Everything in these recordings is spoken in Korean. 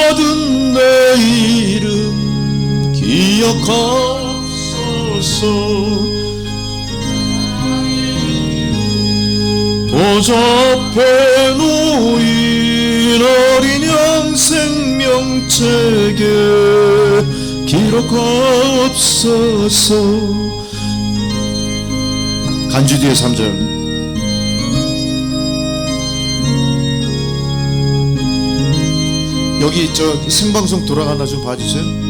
받은 내 이름 기억하옵소서. 보좌 앞에 놓인 어린 양 생명책에 기록하옵소서. 간주 뒤에 3절. 여기 저 생방송 돌아가나 좀 봐주세요.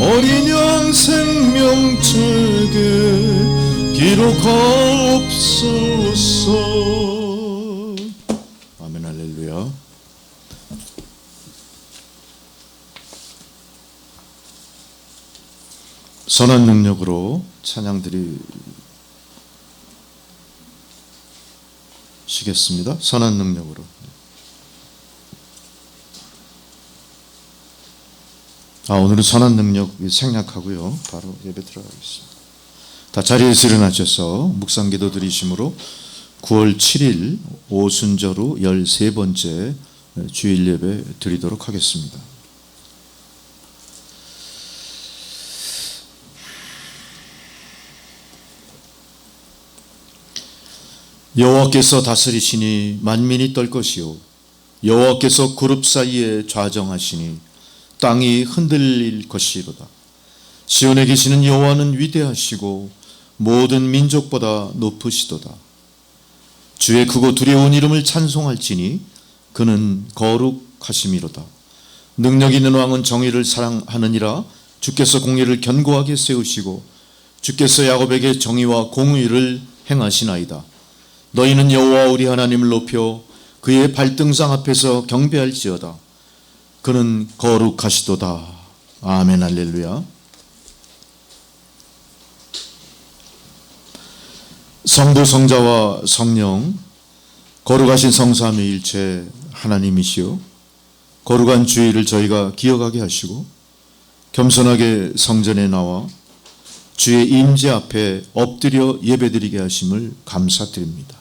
어린 양 생명책에 기록하옵소서. 아멘. 할렐루야. 선한 능력으로 찬양 드리시겠습니다. 선한 능력으로. 오늘은 선한 능력 생략하고요. 바로 예배 들어가겠습니다. 다 자리에서 일어나셔서 묵상기도 드리심으로 9월 7일 오순절 후 13번째 주일 예배 드리도록 하겠습니다. 여호와께서 다스리시니 만민이 떨 것이요 여호와께서 그룹 사이에 좌정하시니 땅이 흔들릴 것이로다. 시온에 계시는 여호와는 위대하시고 모든 민족보다 높으시도다. 주의 크고 두려운 이름을 찬송할지니 그는 거룩하심이로다. 능력 있는 왕은 정의를 사랑하느니라. 주께서 공의를 견고하게 세우시고 주께서 야곱에게 정의와 공의를 행하시나이다. 너희는 여호와 우리 하나님을 높여 그의 발등상 앞에서 경배할지어다. 그는 거룩하시도다. 아멘. 할렐루야. 성부 성자와 성령 거룩하신 성삼위일체 하나님이시요 거룩한 주일을 저희가 기억하게 하시고 겸손하게 성전에 나와 주의 임재 앞에 엎드려 예배드리게 하심을 감사드립니다.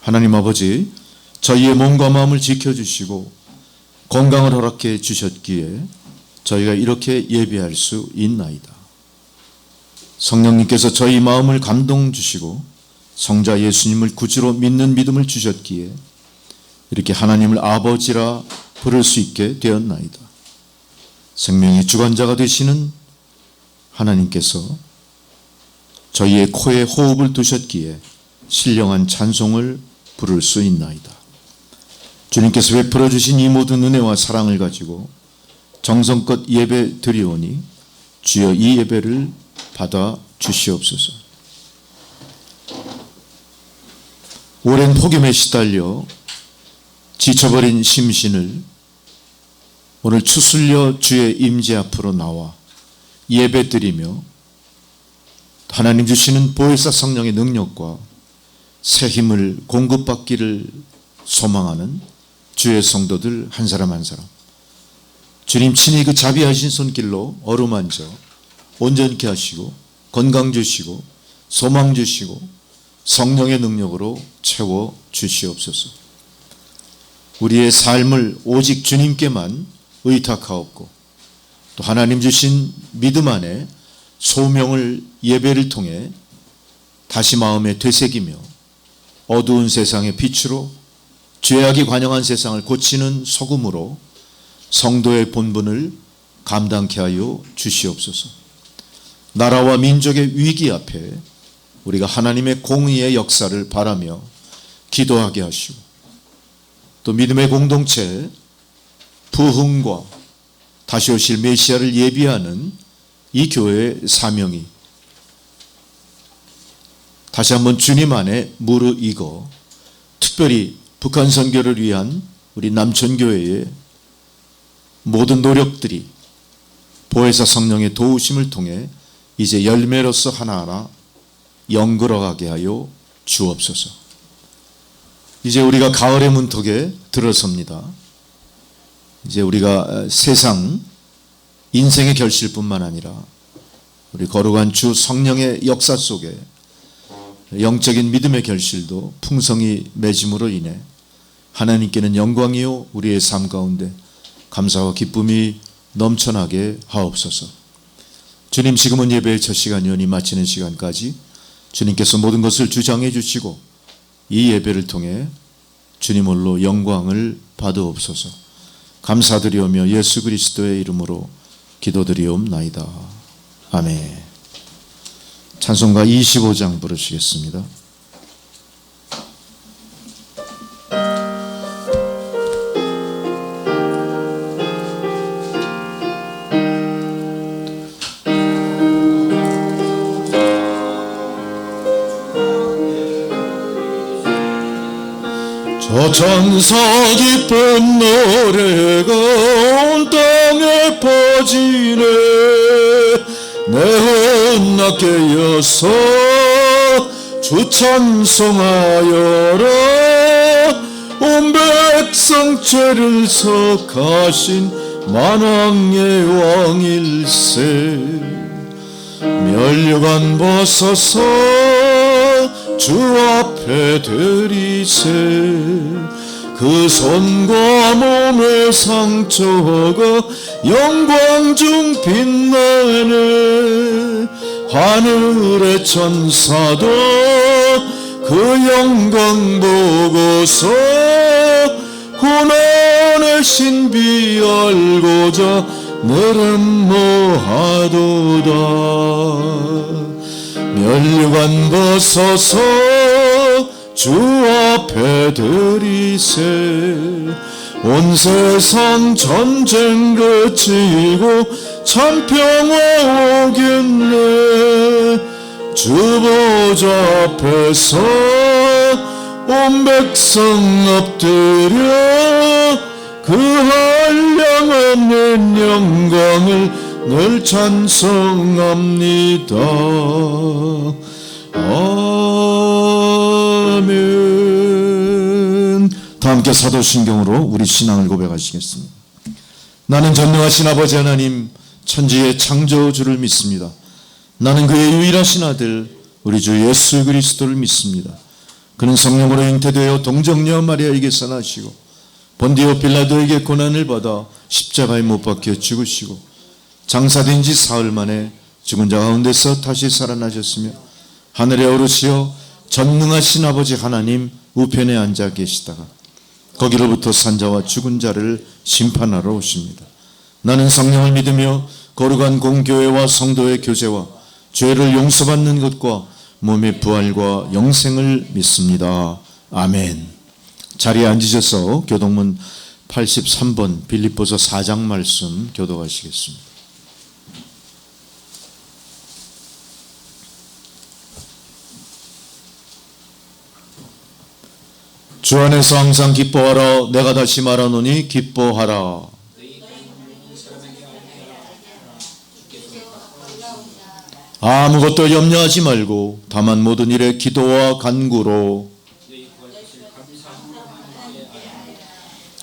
하나님 아버지, 저희의 몸과 마음을 지켜주시고 건강을 허락해 주셨기에 저희가 이렇게 예배할 수 있나이다. 성령님께서 저희 마음을 감동 주시고 성자 예수님을 구주로 믿는 믿음을 주셨기에 이렇게 하나님을 아버지라 부를 수 있게 되었나이다. 생명의 주관자가 되시는 하나님께서 저희의 코에 호흡을 두셨기에 신령한 찬송을 부를 수 있나이다. 주님께서 베풀어 주신 이 모든 은혜와 사랑을 가지고 정성껏 예배 드리오니 주여 이 예배를 받아 주시옵소서. 오랜 폭염에 시달려 지쳐버린 심신을 오늘 추슬려 주의 임재 앞으로 나와 예배 드리며 하나님 주시는 보혜사 성령의 능력과 새 힘을 공급받기를 소망하는 주의 성도들 한 사람 한 사람 주님 친히 그 자비하신 손길로 어루만져 온전케 하시고 건강 주시고 소망 주시고 성령의 능력으로 채워 주시옵소서. 우리의 삶을 오직 주님께만 의탁하옵고 또 하나님 주신 믿음 안에 소명을 예배를 통해 다시 마음에 되새기며 어두운 세상의 빛으로 죄악이 관영한 세상을 고치는 소금으로 성도의 본분을 감당케 하여 주시옵소서. 나라와 민족의 위기 앞에 우리가 하나님의 공의의 역사를 바라며 기도하게 하시고 또 믿음의 공동체 부흥과 다시 오실 메시아를 예비하는 이 교회의 사명이 다시 한번 주님 안에 무르익어 특별히 북한 선교를 위한 우리 남천교회의 모든 노력들이 보혜사 성령의 도우심을 통해 이제 열매로서 하나하나 연걸어가게 하여 주옵소서. 이제 우리가 가을의 문턱에 들어섭니다. 이제 우리가 세상 인생의 결실뿐만 아니라 우리 거룩한 주 성령의 역사 속에 영적인 믿음의 결실도 풍성히 맺음으로 인해 하나님께는 영광이요 우리의 삶 가운데 감사와 기쁨이 넘쳐나게 하옵소서. 주님, 지금은 예배의 첫 시간 연이 마치는 시간까지 주님께서 모든 것을 주장해 주시고 이 예배를 통해 주님 홀로 영광을 받으옵소서. 감사드리오며 예수 그리스도의 이름으로 기도드리옵나이다. 아멘. 찬송가 25장 부르시겠습니다. 저 천사 기쁜 노래가 온 땅에 퍼지네. 내 혼납게 여서 주 찬송하여라. 온 백성 죄를 속하신 만왕의 왕일세. 면류관 벗어서 주 앞에 들이세. 그 손과 몸의 상처가 영광 중 빛나네. 하늘의 천사도 그 영광 보고서 고난의 신비 알고자 내름모하도다. 면류관 벗어서 주 앞에 들이세. 온 세상 전쟁 그치고 참 평화 오겠네. 주 보좌 앞에서 온 백성 엎드려 그 한량없는 영광을 늘 찬송합니다. 아멘. 다 함께 사도신경으로 우리 신앙을 고백하시겠습니다. 나는 전능하신 아버지 하나님 천지의 창조주를 믿습니다. 나는 그의 유일하신 아들 우리 주 예수 그리스도를 믿습니다. 그는 성령으로 잉태되어 동정녀 마리아에게서 나시고 본디오 빌라도에게 고난을 받아 십자가에 못 박혀 죽으시고 장사된 지 사흘 만에 죽은 자 가운데서 다시 살아나셨으며 하늘에 오르시어 전능하신 아버지 하나님 우편에 앉아 계시다가 거기로부터 산자와 죽은 자를 심판하러 오십니다. 나는 성령을 믿으며 거룩한 공교회와 성도의 교제와 죄를 용서받는 것과 몸의 부활과 영생을 믿습니다. 아멘. 자리에 앉으셔서 교동문 83번 빌립보서 4장 말씀 교독하시겠습니다. 주 안에서 항상 기뻐하라. 내가 다시 말하노니 기뻐하라. 아무것도 염려하지 말고 다만 모든 일에 기도와 간구로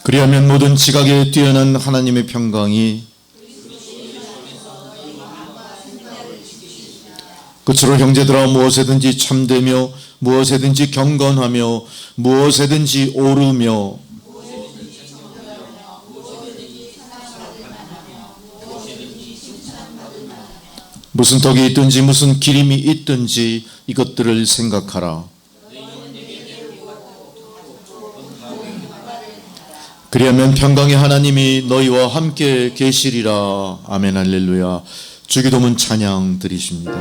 그리하면 모든 지각에 뛰어난 하나님의 평강이 그처럼 형제들아 무엇에든지 참되며 무엇에든지 경건하며 무엇에든지 오르며 무슨 덕이 있든지 무슨 기림이 있든지 이것들을 생각하라. 그리하면 평강의 하나님이 너희와 함께 계시리라. 아멘. 할렐루야. 주기도문 찬양 드리십니다.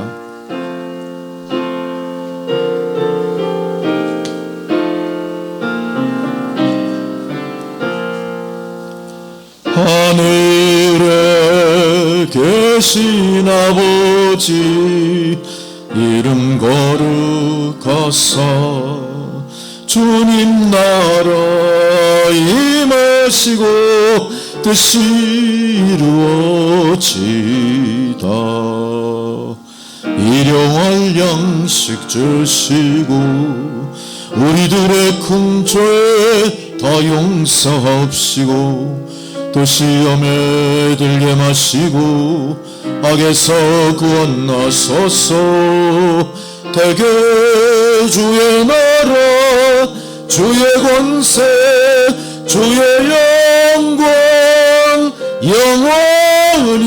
하늘에 계신 아버지 이름 거룩하사 주님 나라 임하시고 뜻이 이루어지다. 일용할 양식 주시고 우리들의 큰 죄 다 용서하옵시고 또 시험에 들게 마시고 악에서 구원하소서. 대개 주의 나라 주의 권세 주의 영광 영원히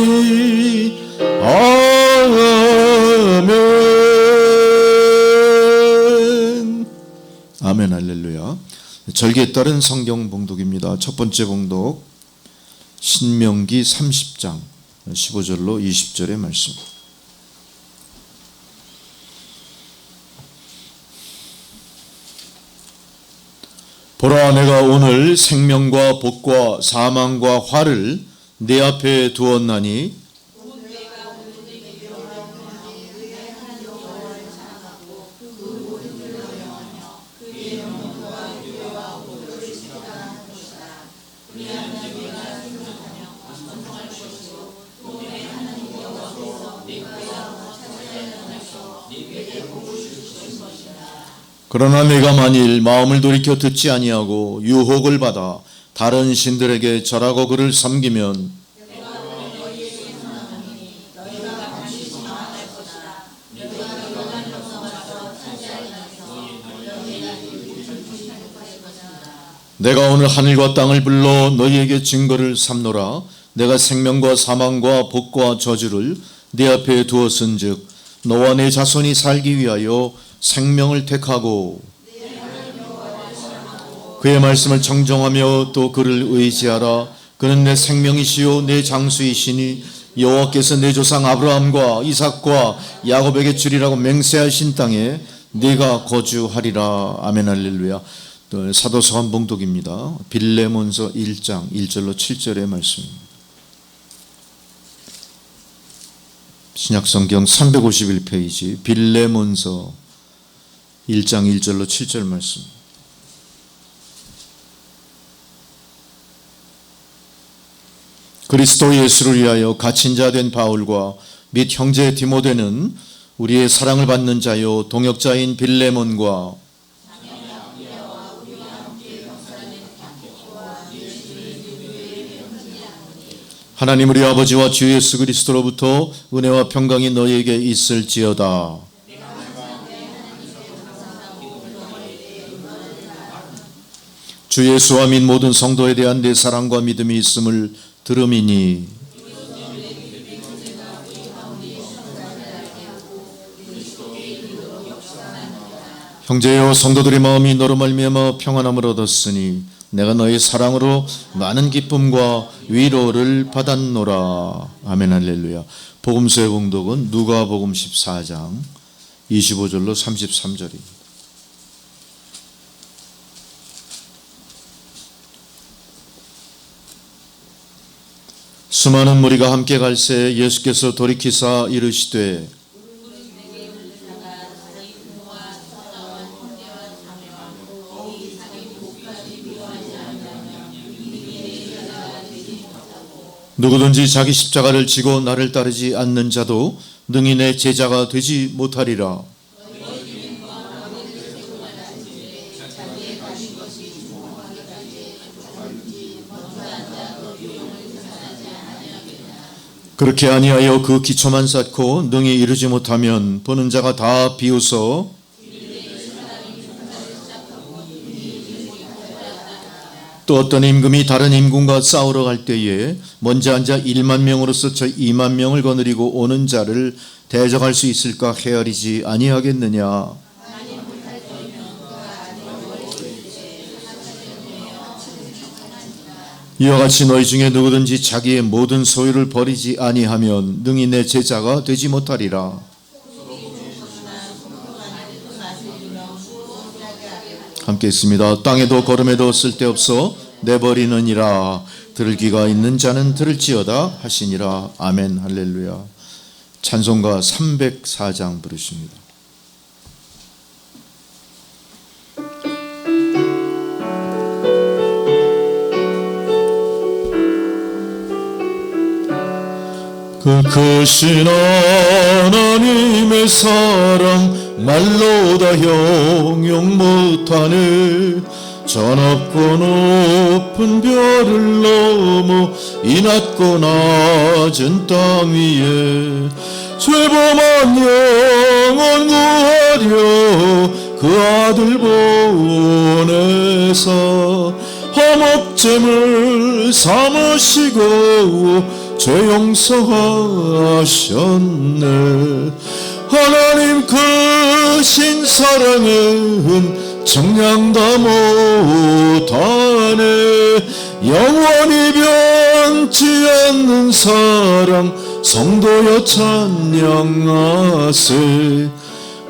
아멘. 아멘. 할렐루야. 절기에 따른 성경 봉독입니다. 첫 번째 봉독 신명기 30장 15절로 20절의 말씀. 보라, 내가 오늘 생명과 복과 사망과 화를 내 앞에 두었나니 그러나 내가 만일 마음을 돌이켜 듣지 아니하고 유혹을 받아 다른 신들에게 절하고 그를 섬기면 내가 오늘 하늘과 땅을 불러 너희에게 증거를 삼노라. 내가 생명과 사망과 복과 저주를 네 앞에 두었은즉 너와 내 자손이 살기 위하여 생명을 택하고 그의 말씀을 청정하며 또 그를 의지하라. 그는 내 생명이시요 내 장수이시니 여호와께서 내 조상 아브라함과 이삭과 야곱에게 주리라고 맹세하신 땅에 네가 거주하리라. 아멘. 할렐루야. 또 사도서관 봉독입니다. 빌레몬서 1장 1절로 7절의 말씀입니다. 신약성경 351페이지 빌레몬서 1장 1절로 7절 말씀. 그리스도 예수를 위하여 갇힌 자 된 바울과 및 형제 디모데는 우리의 사랑을 받는 자요 동역자인 빌레몬과 하나님 우리 아버지와 주 예수 그리스도로부터 은혜와 평강이 너희에게 있을지어다. 주 예수와 민 모든 성도에 대한 내 사랑과 믿음이 있음을 들음이니 형제여 성도들의 마음이 너로 말미암아 평안함을 얻었으니 내가 너의 사랑으로 많은 기쁨과 위로를 받았노라. 아멘. 할렐루야. 복음서의 봉독은 누가복음 14장 25절로 33절입니다. 수많은 무리가 함께 갈새 예수께서 돌이키사 이르시되 누구든지 자기 십자가를 지고 나를 따르지 않는 자도 능히 내 제자가 되지 못하리라. 그렇게 아니하여 그 기초만 쌓고 능히 이루지 못하면 보는 자가 다 비웃어 또 어떤 임금이 다른 임금과 싸우러 갈 때에 먼저 앉아 1만 명으로서 저 2만 명을 거느리고 오는 자를 대적할 수 있을까 헤아리지 아니하겠느냐. 이와 같이 너희 중에 누구든지 자기의 모든 소유를 버리지 아니하면 능히 내 제자가 되지 못하리라. 함께 있습니다. 땅에도 걸음에도 쓸데없어 내버리느니라. 들을 귀가 있는 자는 들을지어다 하시니라. 아멘. 할렐루야. 찬송가 304장 부르십니다. 그 크신 하나님의 사랑 말로 다 형용 못하네. 저 높고 높은 별을 넘어 이 낮고 낮은 땅 위에 죄범한 영혼 구하려 그 아들 보내사 화목제물 삼으시고 죄 용서하셨네. 하나님 크신 사랑은 정량 다 못하네. 영원히 변치 않는 사랑 성도여 찬양하세.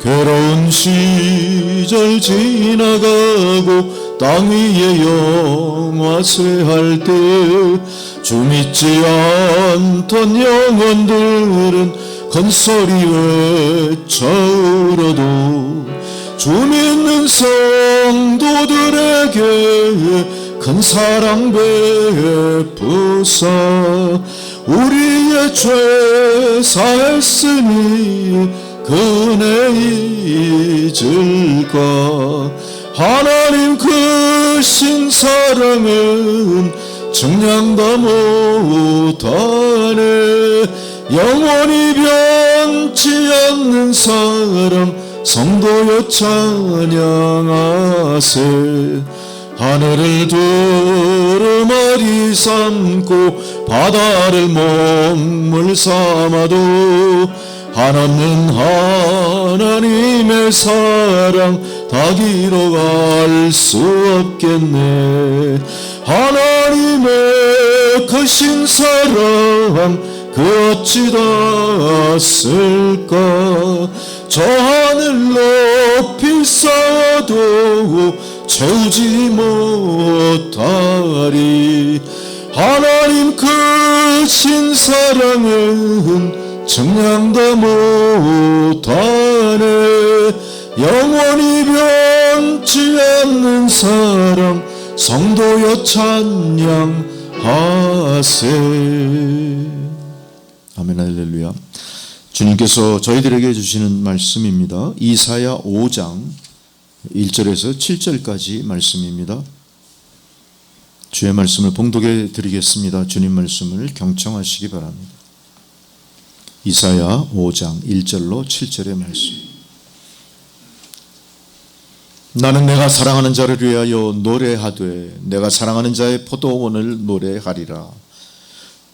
괴로운 시절 지나가고 땅 위에 영화쇠할 때 주 믿지 않던 영혼들은 건소리 외쳐 울어도 주 믿는 성도들에게 큰 사랑 베푸사 우리의 죄 사했으니 그 은혜 잊을까. 하나님 크신 사랑은 정량 다 못하네. 영원히 변치 않는 사랑 성도여 찬양하세. 하늘을 두루마리 삼고 바다를 먹물 삼아도 한없는 하나님의 사랑 다 길어갈 수 없겠네. 하나님의 크신 사랑 그 어찌 닿았을까. 저 하늘 높이 쌓아도 채우지 못하리. 하나님 크신 사랑은 정량 다 못하네. 영원히 변치 않는 사랑 성도여 찬양하세. 아멘. 할렐루야. 주님께서 저희들에게 주시는 말씀입니다. 이사야 5장 1절에서 7절까지 말씀입니다. 주의 말씀을 봉독해 드리겠습니다. 주님 말씀을 경청하시기 바랍니다. 이사야 5장 1절로 7절의 말씀. 나는 내가 사랑하는 자를 위하여 노래하되 내가 사랑하는 자의 포도원을 노래하리라.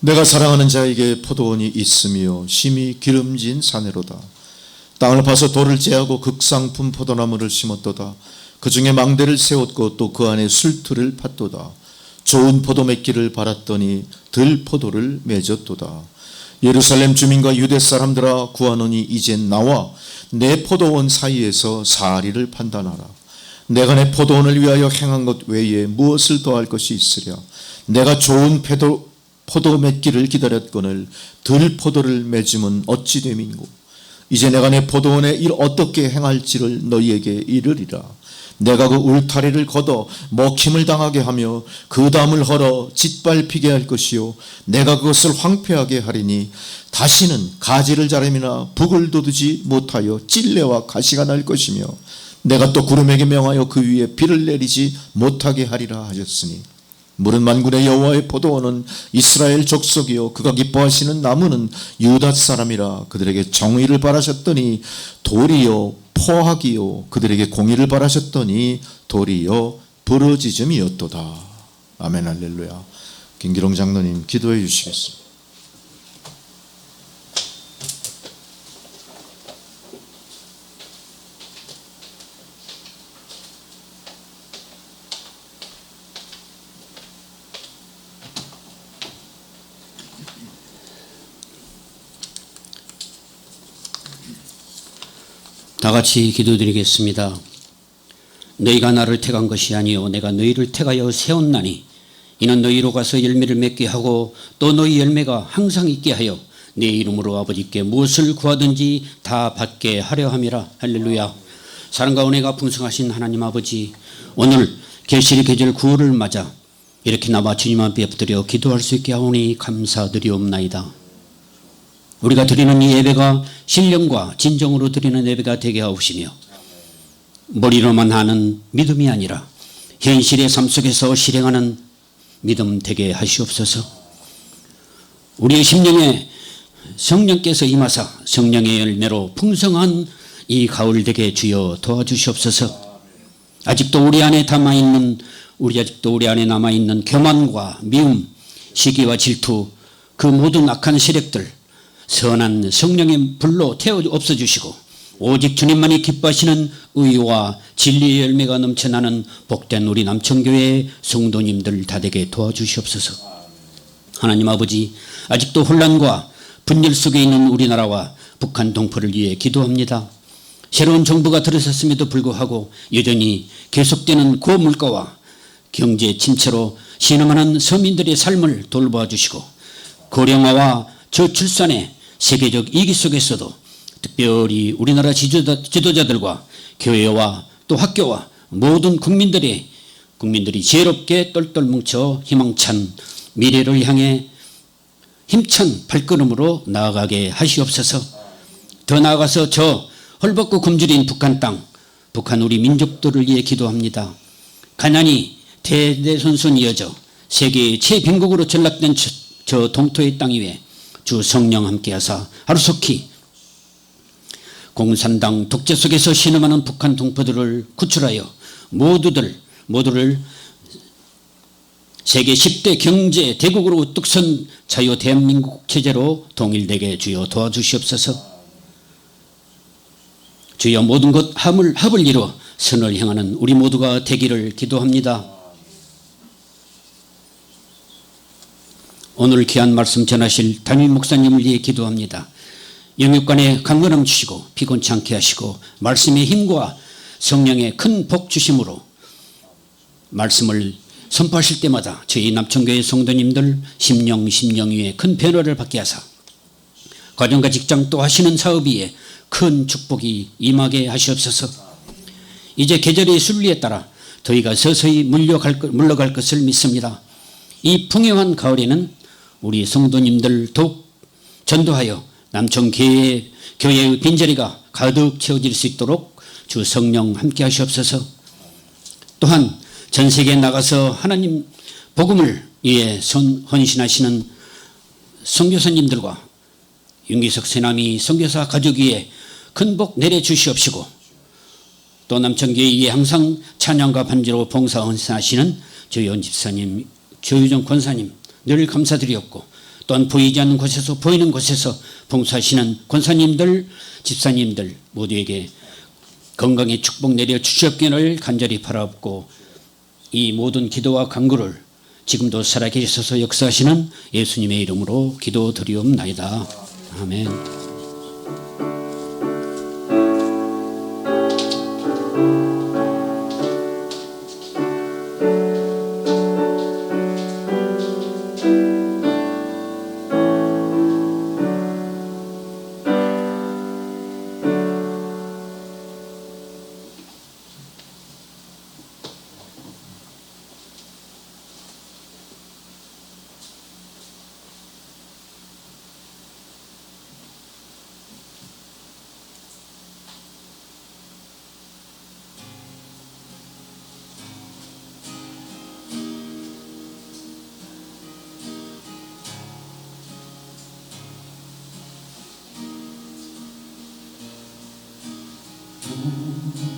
내가 사랑하는 자에게 포도원이 있으며 심히 기름진 사내로다. 땅을 파서 돌을 제하고 극상품 포도나무를 심었도다. 그 중에 망대를 세웠고 또 그 안에 술틀을 팠도다. 좋은 포도 맺기를 바랐더니 들포도를 맺었도다. 예루살렘 주민과 유대 사람들아 구하노니 이제 나와 내 포도원 사이에서 사리를 판단하라. 내가 내 포도원을 위하여 행한 것 외에 무엇을 더할 것이 있으랴. 내가 좋은 포도 맺기를 기다렸거늘 들포도를 맺음은 어찌 됨인고. 이제 내가 내 포도원에 어떻게 행할지를 너희에게 이르리라. 내가 그 울타리를 걷어 먹힘을 당하게 하며 그 담을 헐어 짓밟히게 할 것이요 내가 그것을 황폐하게 하리니 다시는 가지를 자름이나 북을 돋우지 못하여 찔레와 가시가 날 것이며 내가 또 구름에게 명하여 그 위에 비를 내리지 못하게 하리라 하셨으니 물은 만군의 여호와의 포도원은 이스라엘 족속이요 그가 기뻐하시는 나무는 유다 사람이라. 그들에게 정의를 바라셨더니 도리요 포악이요 그들에게 공의를 바라셨더니 도리요 부르짖음이었도다. 아멘. 할렐루야. 김기롱 장로님 기도해 주시겠습니다. 다 같이 기도드리겠습니다. 너희가 나를 택한 것이 아니요 내가 너희를 택하여 세웠나니 이는 너희로 가서 열매를 맺게 하고 또 너희 열매가 항상 있게 하여 내 이름으로 아버지께 무엇을 구하든지 다 받게 하려 함이라. 할렐루야. 사랑과 은혜가 풍성하신 하나님 아버지, 오늘 계시의 계절 9월을 맞아 이렇게 나와 주님 앞에 엎드려 기도할 수 있게 하오니 감사드리옵나이다. 우리가 드리는 이 예배가 신령과 진정으로 드리는 예배가 되게 하옵시며 머리로만 하는 믿음이 아니라 현실의 삶 속에서 실행하는 믿음 되게 하시옵소서. 우리의 심령에 성령께서 임하사 성령의 열매로 풍성한 이 가을 되게 주여 도와주시옵소서. 아직도 우리 안에 남아있는 교만과 미움, 시기와 질투, 그 모든 악한 세력들 선한 성령의 불로 태워 없어주시고 오직 주님만이 기뻐하시는 의와 진리의 열매가 넘쳐나는 복된 우리 남천교회 성도님들 다 되게 도와주시옵소서. 하나님 아버지, 아직도 혼란과 분열 속에 있는 우리나라와 북한 동포를 위해 기도합니다. 새로운 정부가 들어섰음에도 불구하고 여전히 계속되는 고물가와 경제 침체로 신음하는 서민들의 삶을 돌봐 주시고 고령화와 저출산의 세계적 위기 속에서도 특별히 우리나라 지도자들과 교회와 또 학교와 모든 국민들이 지혜롭게 똘똘 뭉쳐 희망찬 미래를 향해 힘찬 발걸음으로 나아가게 하시옵소서. 더 나아가서 저 헐벗고 굶주린 북한 땅, 북한 우리 민족들을 위해 기도합니다. 가난이 대대손손 이어져 세계의 최빈국으로 전락된 저 동토의 땅 위에 주 성령 함께하사 하루속히 공산당 독재 속에서 신음하는 북한 동포들을 구출하여 모두를 세계 10대 경제 대국으로 우뚝 선 자유 대한민국 체제로 통일되게 주여 도와주시옵소서. 주여 모든 것 합을 이루어 선을 향하는 우리 모두가 되기를 기도합니다. 오늘 귀한 말씀 전하실 담임 목사님을 위해 기도합니다. 영육간에 강건함 주시고 피곤치 않게 하시고 말씀의 힘과 성령의 큰 복 주심으로 말씀을 선포하실 때마다 저희 남천교회 성도님들 심령 위에 큰 변화를 받게 하사 가정과 직장 또 하시는 사업 위에 큰 축복이 임하게 하시옵소서. 이제 계절의 순리에 따라 저희가 서서히 물러갈 것을 믿습니다. 이 풍요한 가을에는 우리 성도님들 더욱 전도하여 남천교회의 빈자리가 가득 채워질 수 있도록 주 성령 함께 하시옵소서. 또한 전 세계에 나가서 하나님 복음을 위해 헌신하시는 선교사님들과 윤기석 세남이 선교사 가족 위에 큰 복 내려주시옵시고 또 남천교회 위에 항상 찬양과 반주로 봉사 헌신하시는 조현 집사님, 조유정 권사님 늘 감사드리옵고 또한 보이지 않는 곳에서 보이는 곳에서 봉사하시는 권사님들, 집사님들 모두에게 건강의 축복 내려주시옵기를 간절히 바라옵고 이 모든 기도와 간구를 지금도 살아계셔서 역사하시는 예수님의 이름으로 기도드리옵나이다. 아멘.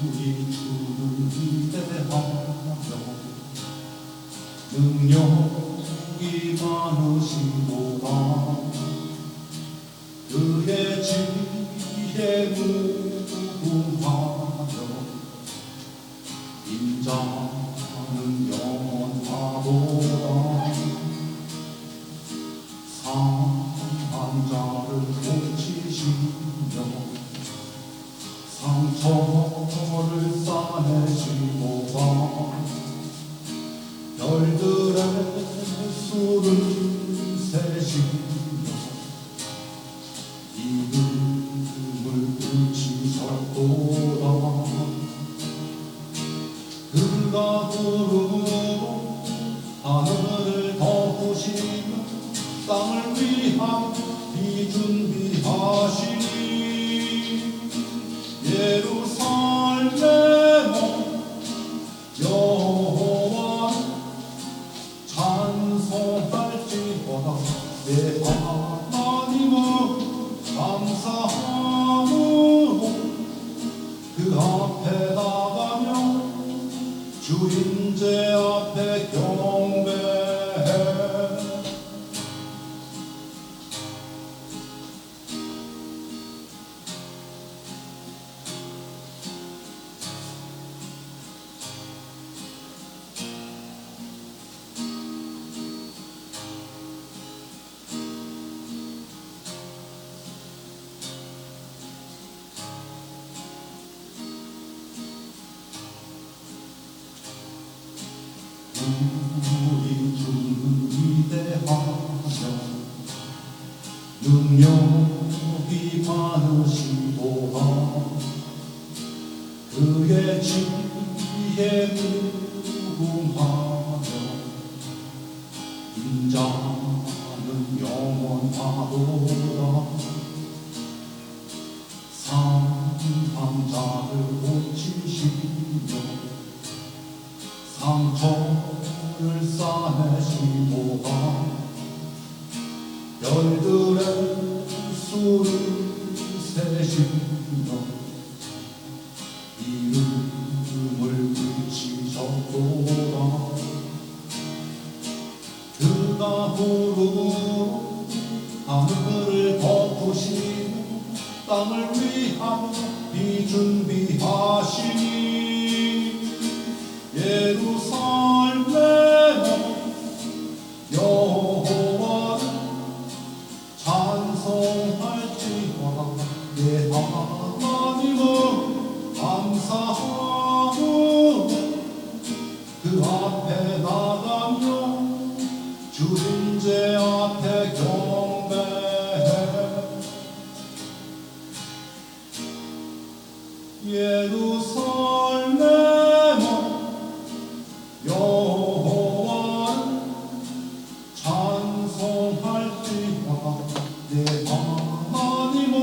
우리 주를 기대하며 능력이 많으시도다 그의 지혜 무궁하여 인자는 영원하도다 상한 자를 고치시며 상처를 싸매시고가 별들의 수를 세시며 이름을 붙이셨도다 그가 구름으로 하늘을 덮으시며 땅을 위하여 비 준비해 우리 주는 위대하며 능력이 많으시도다. 그의 지혜에 무궁하며 인자는 영원하도다. 상한 자를 고치시며 상처를 싸매시도다. 별들의 수를 세시며 이름을 붙이셨도다. 그가 구름으로 하늘을 덮으시고 땅을 위하여 비 준비하시니 예루살렘 여호와를 찬송할지어다. 내 하나님은 감사하고 그 앞에 나가며 주인제 앞에 경배해. 예루살렘 여호와를 찬송할지어다. 내 하나님은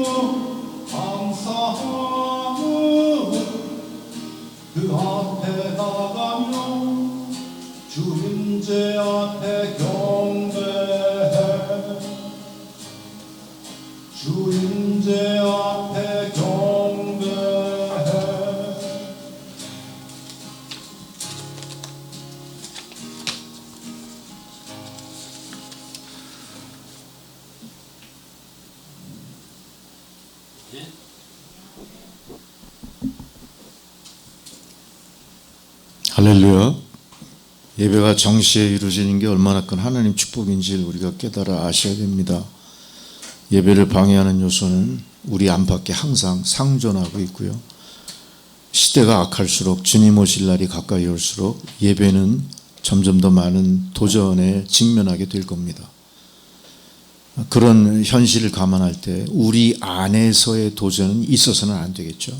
감사하고 그 앞에 나가며 주인제 앞에 경배해. 주인제 앞에 경배해. 할렐루야. 예배가 정시에 이루어지는 게 얼마나 큰 하나님 축복인지를 우리가 깨달아 아셔야 됩니다. 예배를 방해하는 요소는 우리 안팎에 항상 상존하고 있고요. 시대가 악할수록 주님 오실 날이 가까이 올수록 예배는 점점 더 많은 도전에 직면하게 될 겁니다. 그런 현실을 감안할 때 우리 안에서의 도전은 있어서는 안 되겠죠.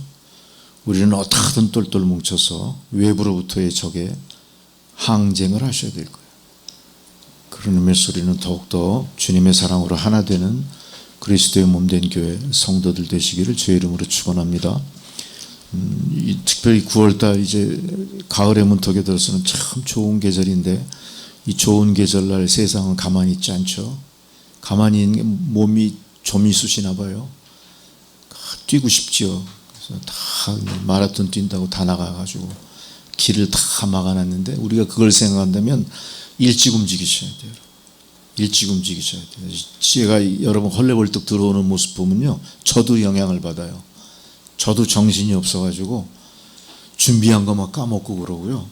우리는 어떻게든 똘똘 뭉쳐서 외부로부터의 적에 항쟁을 하셔야 될 거예요. 그런 의미에서 우리는 더욱더 주님의 사랑으로 하나 되는 그리스도의 몸된 교회 성도들 되시기를 주의 이름으로 축원합니다. 특별히 9월달 이제 가을의 문턱에 들어서는 참 좋은 계절인데 이 좋은 계절날 세상은 가만히 있지 않죠. 가만히 있는 게 몸이 좀이 쑤시나 봐요. 뛰고 싶지요. 그래서 다 마라톤 뛴다고 다 나가가지고 길을 다 막아놨는데 우리가 그걸 생각한다면 일찍 움직이셔야 돼요. 일찍 움직이셔야 돼요. 제가 여러분 헐레벌떡 들어오는 모습 보면요, 저도 영향을 받아요. 저도 정신이 없어가지고 준비한 거 막 까먹고 그러고요.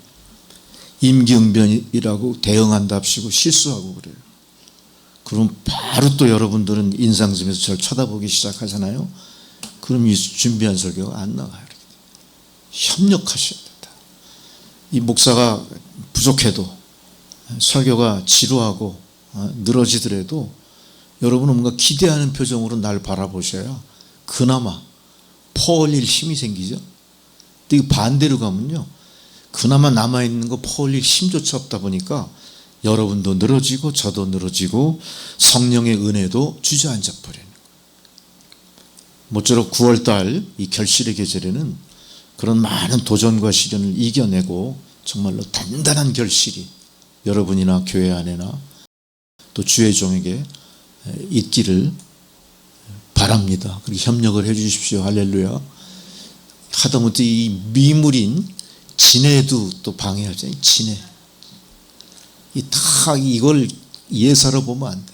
임기응변이라고 대응한답시고 실수하고 그래요. 그럼 바로 또 여러분들은 인상심에서 저를 쳐다보기 시작하잖아요. 그럼 이 준비한 설교가 안 나가요. 협력하셔야 된다. 이 목사가 부족해도 설교가 지루하고 늘어지더라도 여러분은 뭔가 기대하는 표정으로 날 바라보셔야 그나마 퍼올릴 힘이 생기죠. 근데 반대로 가면요, 그나마 남아있는 거 퍼올릴 힘조차 없다 보니까 여러분도 늘어지고 저도 늘어지고 성령의 은혜도 주저앉아 버리는 거예요. 모쪼록 9월달 이 결실의 계절에는 그런 많은 도전과 시련을 이겨내고 정말로 단단한 결실이 여러분이나 교회 안에나 또 주의 종에게 있기를 바랍니다. 그렇게 협력을 해 주십시오. 할렐루야. 하다못해 이 미물인 진해도 또 방해하잖아요. 진해. 이걸 예사로 보면 안 돼.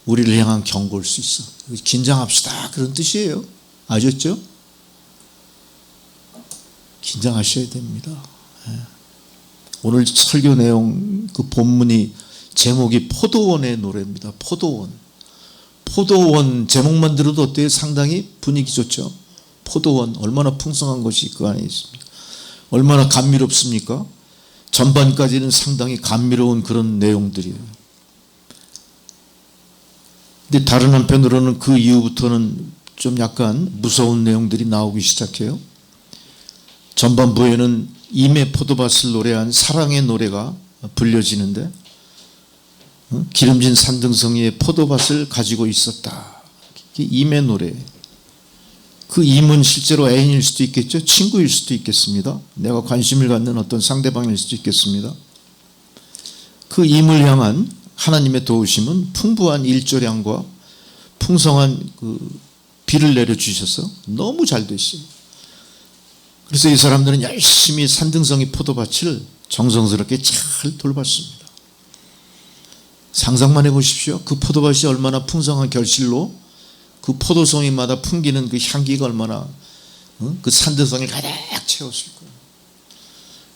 우리를 향한 경고일 수 있어. 긴장합시다. 그런 뜻이에요. 아셨죠? 긴장하셔야 됩니다. 오늘 설교 내용 그 본문이 제목이 포도원의 노래입니다. 포도원. 포도원 제목만 들어도 어때요? 상당히 분위기 좋죠. 포도원 얼마나 풍성한 것이 그 안에 있습니까? 얼마나 감미롭습니까? 전반까지는 상당히 감미로운 그런 내용들이에요. 근데 다른 한편으로는 그 이후부터는 좀 약간 무서운 내용들이 나오기 시작해요. 전반부에는 임의 포도밭을 노래한 사랑의 노래가 불려지는데 기름진 산등성이의 포도밭을 가지고 있었다. 이게 임의 노래. 그 임은 실제로 애인일 수도 있겠죠. 친구일 수도 있겠습니다. 내가 관심을 갖는 어떤 상대방일 수도 있겠습니다. 그 임을 향한 하나님의 도우심은 풍부한 일조량과 풍성한 그 비를 내려주셔서 너무 잘 됐어요. 그래서 이 사람들은 열심히 산등성이 포도밭을 정성스럽게 잘 돌봤습니다. 상상만 해보십시오. 그 포도밭이 얼마나 풍성한 결실로 그 포도송이마다 풍기는 그 향기가 얼마나 그 산등성을 가득 채웠을 거예요.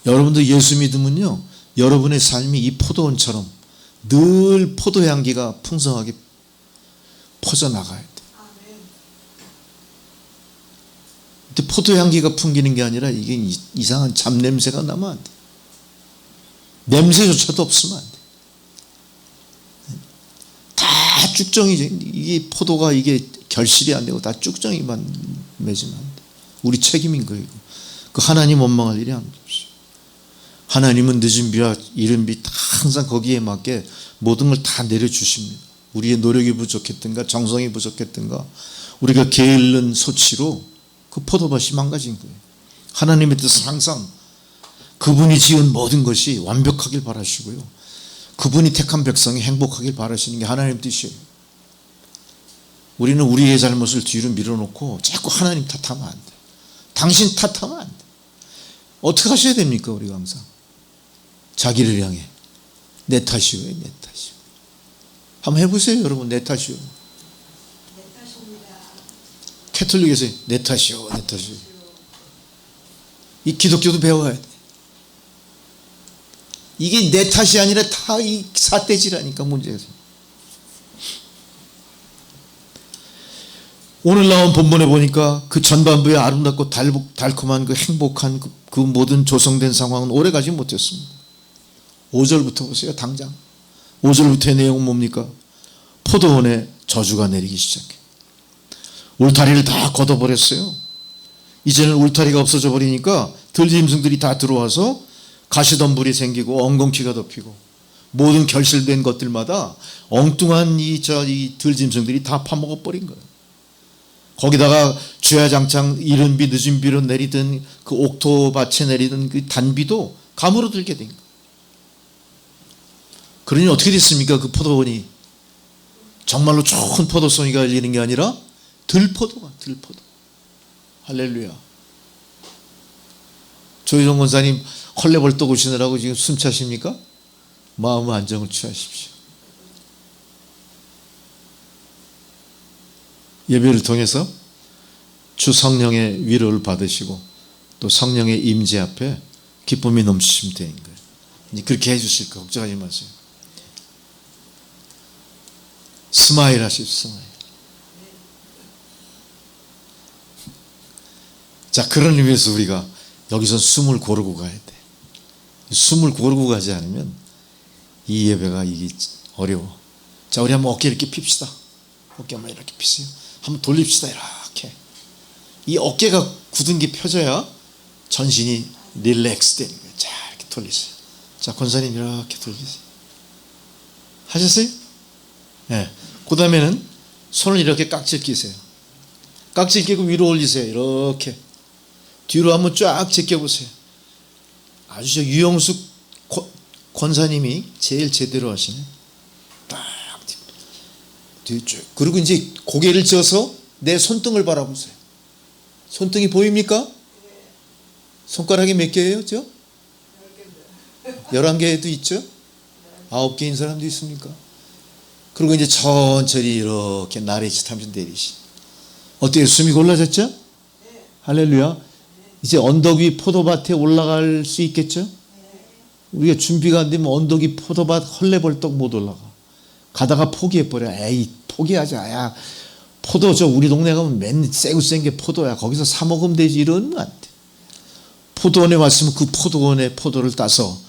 여러분도 예수 믿으면요, 여러분의 삶이 이 포도원처럼 늘 포도 향기가 풍성하게 퍼져나가야 돼요. 근데 포도 향기가 풍기는 게 아니라 이게 이상한 잡냄새가 나면 안 돼. 냄새조차도 없으면 안 돼. 다 쭉정이죠. 이게 포도가 이게 결실이 안 되고 다 쭉정이만 맺으면 안 돼. 우리 책임인 거예요. 그 하나님 원망할 일이 아무도 없어요. 하나님은 늦은 비와 이른 비 항상 거기에 맞게 모든 걸 다 내려주십니다. 우리의 노력이 부족했든가 정성이 부족했든가 우리가 게을른 소치로 그 포도밭이 망가진 거예요. 하나님의 뜻은 항상 그분이 지은 모든 것이 완벽하길 바라시고요, 그분이 택한 백성이 행복하길 바라시는 게 하나님 뜻이에요. 우리는 우리의 잘못을 뒤로 밀어놓고 자꾸 하나님 탓하면 안 돼. 당신 탓하면 안 돼. 어떻게 하셔야 됩니까? 우리가 항상 자기를 향해 내 탓이요, 내 탓이요. 한번 해보세요, 여러분. 내 탓이요. 캐톨릭에서 내 탓이요, 내 탓이요. 이 기독교도 배워야 돼. 이게 내 탓이 아니라 다 이 삿대질하니까 문제가. 오늘 나온 본문에 보니까 그 전반부의 아름답고 달콤한 그 행복한 그 모든 조성된 상황은 오래가지 못했습니다. 5절부터 보세요. 당장 5절부터의 내용은 뭡니까? 포도원에 저주가 내리기 시작해. 울타리를 다 걷어버렸어요. 이제는 울타리가 없어져 버리니까 들짐승들이 다 들어와서 가시덤불이 생기고 엉겅퀴가 덮이고 모든 결실된 것들마다 엉뚱한 이 들짐승들이 다 파먹어 버린 거예요. 거기다가 주야장창 이른 비 늦은 비로 내리던 그 옥토밭에 내리던 그 단비도 가물어들게 된 거예요. 그러니 어떻게 됐습니까? 그 포도원이 정말로 좋은 포도송이가 열리는 게 아니라 들포도가 들포도. 할렐루야. 조희정 권사님 헐레벌떡 오시느라고 지금 숨차십니까? 마음의 안정을 취하십시오. 예배를 통해서 주 성령의 위로를 받으시고 또 성령의 임재 앞에 기쁨이 넘치시면 되는 거예요. 이제 그렇게 해주실 거 걱정하지 마세요. 스마일 하십시오. 스마일. 자, 그런 의미에서 우리가 여기서 숨을 고르고 가야 돼. 숨을 고르고 가지 않으면 이 예배가 이게 어려워. 자, 우리 한번 어깨 이렇게 핍시다. 어깨 한번 이렇게 피세요. 한번 돌립시다. 이렇게. 이 어깨가 굳은 게 펴져야 전신이 릴렉스 되는 거예요. 자, 이렇게 돌리세요. 자, 권사님 이렇게 돌리세요. 하셨어요? 네. 그 다음에는 손을 이렇게 깍지를 끼세요. 깍지를 끼고 위로 올리세요. 이렇게. 뒤로 한번 쫙 제껴보세요. 아주 저 유영숙 권사님이 제일 제대로 하시네. 딱 뒤로 쭉. 그리고 이제 고개를 져서 내 손등을 바라보세요. 손등이 보입니까? 손가락이 몇 개예요? 11개도 있죠? 9개인 사람도 있습니까? 그리고 이제 천천히 이렇게 나래짓 하면서 내리시. 어때요? 숨이 골라졌죠? 할렐루야. 이제 언덕 위 포도밭에 올라갈 수 있겠죠? 우리가 준비가 안 되면 언덕 위 포도밭 헐레벌떡 못 올라가. 가다가 포기해버려. 에이, 포기하자. 야, 포도 저 우리 동네 가면 맨 세고 센 게 포도야. 거기서 사 먹으면 되지. 이러면 안 돼. 포도원에 왔으면 그 포도원의 포도를 따서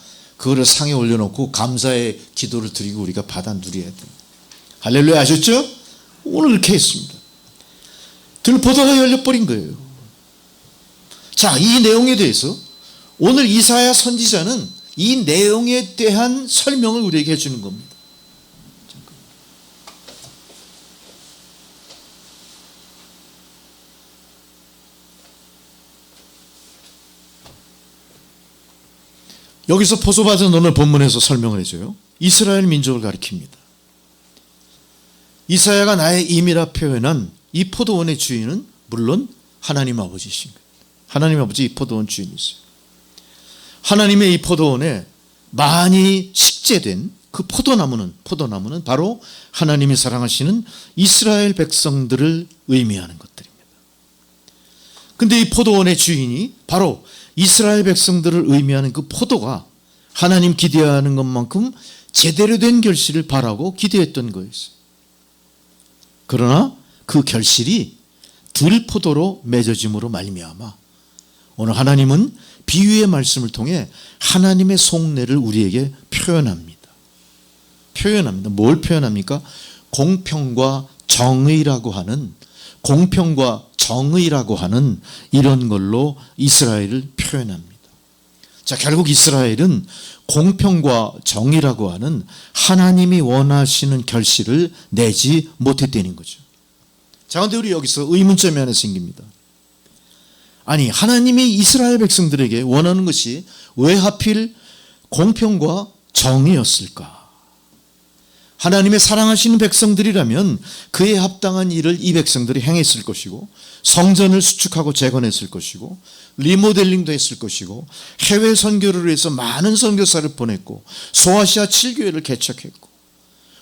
그거를 상에 올려놓고 감사의 기도를 드리고 우리가 받아 누려야 됩니다. 할렐루야 하셨죠? 오늘 이렇게 했습니다. 들포도가 열려버린 거예요. 자, 이 내용에 대해서 오늘 이사야 선지자는 이 내용에 대한 설명을 우리에게 해주는 겁니다. 여기서 포도밭은 오늘 본문에서 설명을 해줘요. 이스라엘 민족을 가리킵니다. 이사야가 나의 임이라 표현한 이 포도원의 주인은 물론 하나님 아버지이신 거예요. 하나님 아버지 이 포도원 주인이세요. 하나님의 이 포도원에 많이 식재된 그 포도나무는 바로 하나님이 사랑하시는 이스라엘 백성들을 의미하는 것들입니다. 근데 이 포도원의 주인이 바로 이스라엘 백성들을 의미하는 그 포도가 하나님 기대하는 것만큼 제대로 된 결실을 바라고 기대했던 거였어요. 그러나 그 결실이 들포도로 맺어짐으로 말미암아 오늘 하나님은 비유의 말씀을 통해 하나님의 속내를 우리에게 표현합니다. 뭘 표현합니까? 공평과 정의라고 하는 이런 걸로 이스라엘을 표현합니다. 자, 결국 이스라엘은 공평과 정의라고 하는 하나님이 원하시는 결실을 내지 못했다는 거죠. 자, 그런데 우리 여기서 의문점이 하나 생깁니다. 아니, 하나님이 이스라엘 백성들에게 원하는 것이 왜 하필 공평과 정의였을까? 하나님의 사랑하시는 백성들이라면 그에 합당한 일을 이 백성들이 행했을 것이고, 성전을 수축하고 재건했을 것이고, 리모델링도 했을 것이고, 해외 선교를 위해서 많은 선교사를 보냈고, 소아시아 7교회를 개척했고,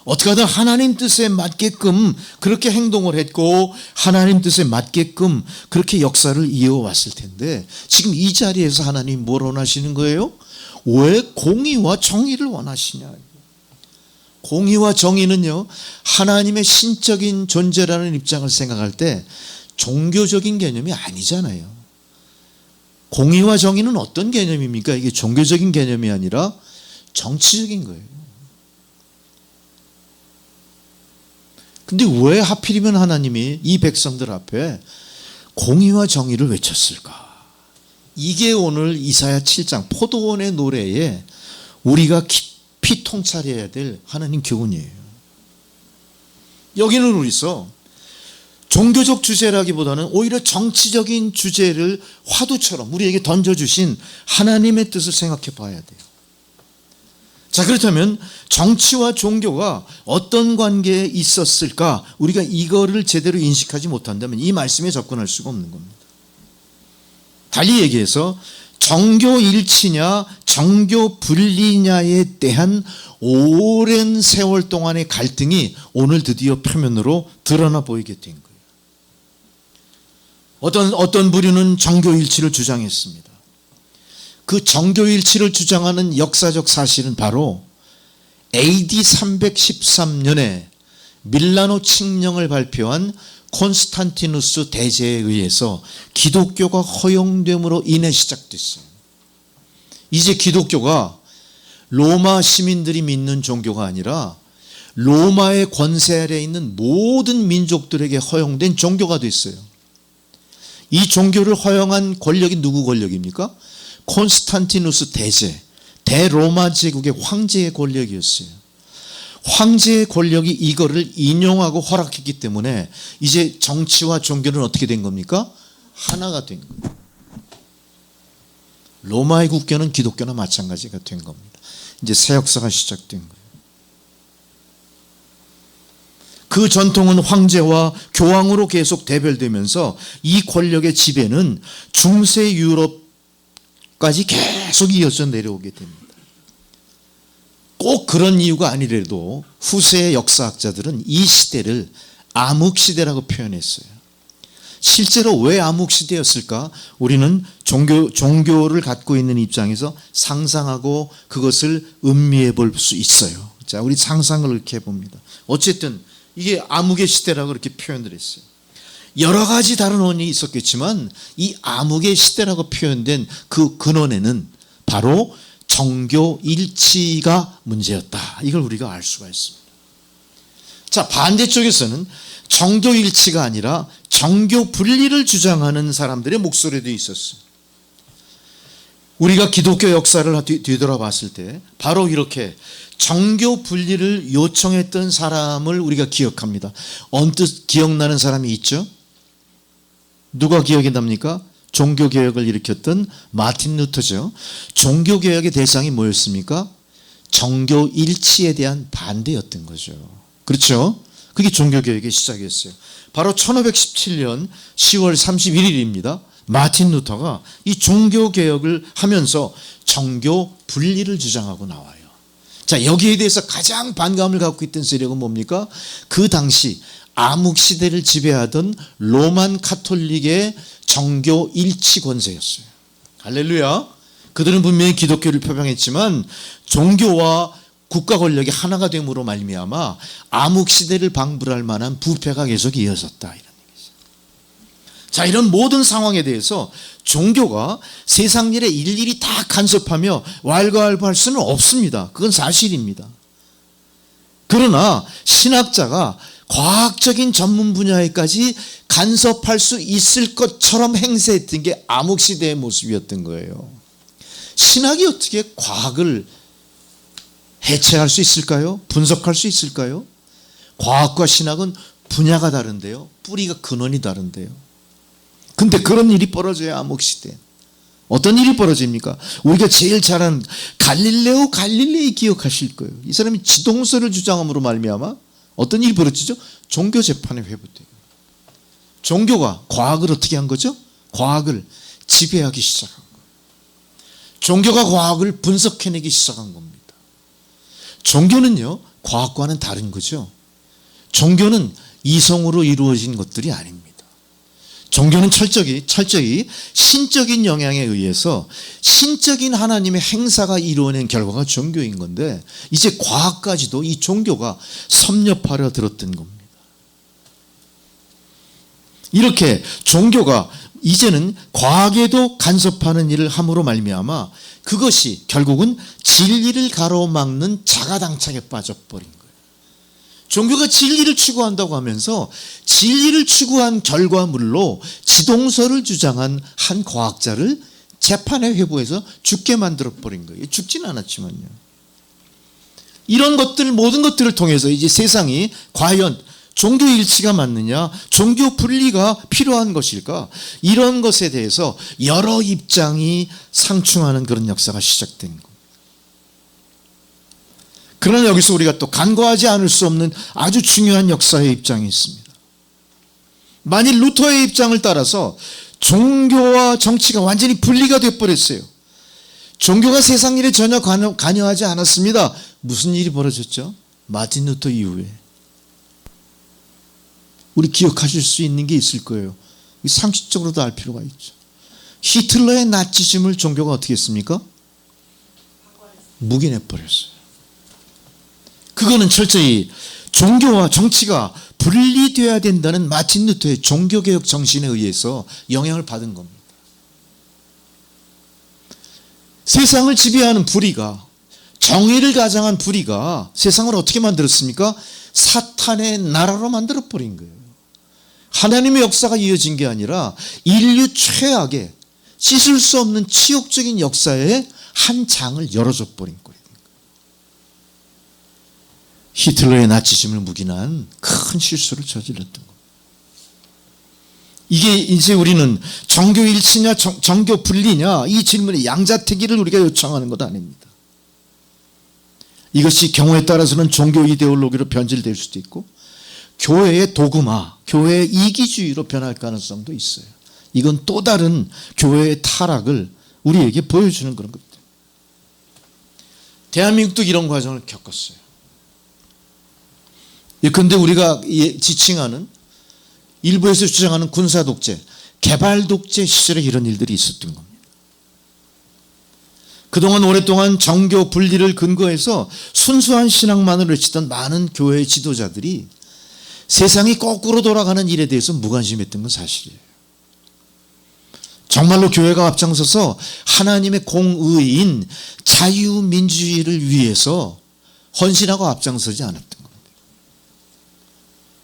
어떻게 하든 하나님 뜻에 맞게끔 그렇게 행동을 했고, 하나님 뜻에 맞게끔 그렇게 역사를 이어왔을 텐데, 지금 이 자리에서 하나님이 뭘 원하시는 거예요? 왜 공의와 정의를 원하시냐? 공의와 정의는요, 하나님의 신적인 존재라는 입장을 생각할 때 종교적인 개념이 아니잖아요. 공의와 정의는 어떤 개념입니까? 이게 종교적인 개념이 아니라 정치적인 거예요. 근데 왜 하필이면 하나님이 이 백성들 앞에 공의와 정의를 외쳤을까? 이게 오늘 이사야 7장 포도원의 노래에 우리가 깊이 통찰해야 될 하나님 교훈이에요. 여기는 우리서 종교적 주제라기보다는 오히려 정치적인 주제를 화두처럼 우리에게 던져주신 하나님의 뜻을 생각해 봐야 돼요. 자, 그렇다면 정치와 종교가 어떤 관계에 있었을까? 우리가 이거를 제대로 인식하지 못한다면 이 말씀에 접근할 수가 없는 겁니다. 달리 얘기해서 정교 일치냐 정교 분리냐에 대한 오랜 세월 동안의 갈등이 오늘 드디어 표면으로 드러나 보이게 된 거예요. 어떤 부류는 정교 일치를 주장했습니다. 그 정교 일치를 주장하는 역사적 사실은 바로 AD 313년에 밀라노 칙령을 발표한 콘스탄티누스 대제에 의해서 기독교가 허용됨으로 인해 시작됐어요. 이제 기독교가 로마 시민들이 믿는 종교가 아니라 로마의 권세 아래에 있는 모든 민족들에게 허용된 종교가 됐어요. 이 종교를 허용한 권력이 누구 권력입니까? 콘스탄티누스 대제, 대로마 제국의 황제의 권력이었어요. 황제의 권력이 이거를 인용하고 허락했기 때문에 이제 정치와 종교는 어떻게 된 겁니까? 하나가 된 거예요. 로마의 국교는 기독교나 마찬가지가 된 겁니다. 이제 새 역사가 시작된 거예요. 그 전통은 황제와 교황으로 계속 대별되면서 이 권력의 지배는 중세 유럽까지 계속 이어져 내려오게 됩니다. 꼭 그런 이유가 아니래도 후세의 역사학자들은 이 시대를 암흑시대라고 표현했어요. 실제로 왜 암흑시대였을까? 우리는 종교를 갖고 있는 입장에서 상상하고 그것을 음미해 볼 수 있어요. 자, 우리 상상을 이렇게 해봅니다. 어쨌든 이게 암흑의 시대라고 이렇게 표현을 했어요. 여러 가지 다른 원인이 있었겠지만 이 암흑의 시대라고 표현된 그 근원에는 바로 정교 일치가 문제였다. 이걸 우리가 알 수가 있습니다. 자, 반대쪽에서는 정교 일치가 아니라 정교 분리를 주장하는 사람들의 목소리도 있었어요. 우리가 기독교 역사를 뒤돌아봤을 때 바로 이렇게 정교 분리를 요청했던 사람을 우리가 기억합니다. 언뜻 기억나는 사람이 있죠? 누가 기억이 납니까? 종교개혁을 일으켰던 마틴 루터죠. 종교개혁의 대상이 뭐였습니까? 정교 일치에 대한 반대였던 거죠. 그렇죠? 그게 종교개혁의 시작이었어요. 바로 1517년 10월 31일입니다. 마틴 루터가 이 종교개혁을 하면서 정교 분리를 주장하고 나와요. 자, 여기에 대해서 가장 반감을 갖고 있던 세력은 뭡니까? 그 당시 암흑시대를 지배하던 로만 카톨릭의 정교 일치 권세였어요. 할렐루야. 그들은 분명히 기독교를 표방했지만 종교와 국가 권력이 하나가 됨으로 말미암아 암흑시대를 방불할 만한 부패가 계속 이어졌다. 이런 얘기죠. 자, 이런 모든 상황에 대해서 종교가 세상 일에 일일이 다 간섭하며 왈가왈부할 수는 없습니다. 그건 사실입니다. 그러나 신학자가 과학적인 전문 분야에까지 간섭할 수 있을 것처럼 행세했던 게 암흑시대의 모습이었던 거예요. 신학이 어떻게 과학을 해체할 수 있을까요? 분석할 수 있을까요? 과학과 신학은 분야가 다른데요. 뿌리가 근원이 다른데요. 근데 그런 일이 벌어져야 암흑시대. 어떤 일이 벌어집니까? 우리가 제일 잘 아는 갈릴레오 갈릴레이 기억하실 거예요. 이 사람이 지동설을 주장함으로 말미암아 어떤 일이 벌어지죠? 종교 재판에 회부돼요. 종교가 과학을 어떻게 한 거죠? 과학을 지배하기 시작한 거예요. 종교가 과학을 분석해내기 시작한 겁니다. 종교는요, 과학과는 다른 거죠. 종교는 이성으로 이루어진 것들이 아닙니다. 종교는 철저히 신적인 영향에 의해서 신적인 하나님의 행사가 이루어낸 결과가 종교인 건데, 이제 과학까지도 이 종교가 섭렵하려 들었던 겁니다. 이렇게 종교가 이제는 과학에도 간섭하는 일을 함으로 말미암아 그것이 결국은 진리를 가로막는 자가당착에 빠져버린 거예요. 종교가 진리를 추구한다고 하면서 진리를 추구한 결과물로 지동설을 주장한 한 과학자를 재판에 회부해서 죽게 만들어버린 거예요. 죽지는 않았지만요. 이런 것들, 모든 것들을 통해서 이제 세상이 과연 종교 일치가 맞느냐, 종교 분리가 필요한 것일까, 이런 것에 대해서 여러 입장이 상충하는 그런 역사가 시작된 겁니다. 그러나 여기서 우리가 또 간과하지 않을 수 없는 아주 중요한 역사의 입장이 있습니다. 만일 루터의 입장을 따라서 종교와 정치가 완전히 분리가 되어버렸어요. 종교가 세상 일에 전혀 관여하지 않았습니다. 무슨 일이 벌어졌죠? 마틴 루터 이후에. 우리 기억하실 수 있는 게 있을 거예요. 상식적으로도 알 필요가 있죠. 히틀러의 나치즘을 종교가 어떻게 했습니까? 묵인해버렸어요. 그거는 철저히 종교와 정치가 분리되어야 된다는 마틴 루터의 종교개혁 정신에 의해서 영향을 받은 겁니다. 세상을 지배하는 불의가, 정의를 가장한 불의가 세상을 어떻게 만들었습니까? 사탄의 나라로 만들어버린 거예요. 하나님의 역사가 이어진 게 아니라 인류 최악의 씻을 수 없는 치욕적인 역사의 한 장을 열어줘 버린 거예요. 히틀러의 나치즘을 묵인한 큰 실수를 저질렀던 겁니다. 이게 이제 우리는 정교 일치냐 정교 분리냐 이 질문의 양자택일을 우리가 요청하는 것 아닙니다. 이것이 경우에 따라서는 종교 이데올로기로 변질될 수도 있고 교회의 도그마, 교회의 이기주의로 변할 가능성도 있어요. 이건 또 다른 교회의 타락을 우리에게 보여주는 그런 것들. 대한민국도 이런 과정을 겪었어요. 그런데 우리가 지칭하는 일부에서 주장하는 군사독재, 개발독재 시절에 이런 일들이 있었던 겁니다. 그동안 오랫동안 정교 분리를 근거해서 순수한 신앙만을 외치던 많은 교회 지도자들이 세상이 거꾸로 돌아가는 일에 대해서 무관심했던 건 사실이에요. 정말로 교회가 앞장서서 하나님의 공의인 자유민주주의를 위해서 헌신하고 앞장서지 않았던 겁니다.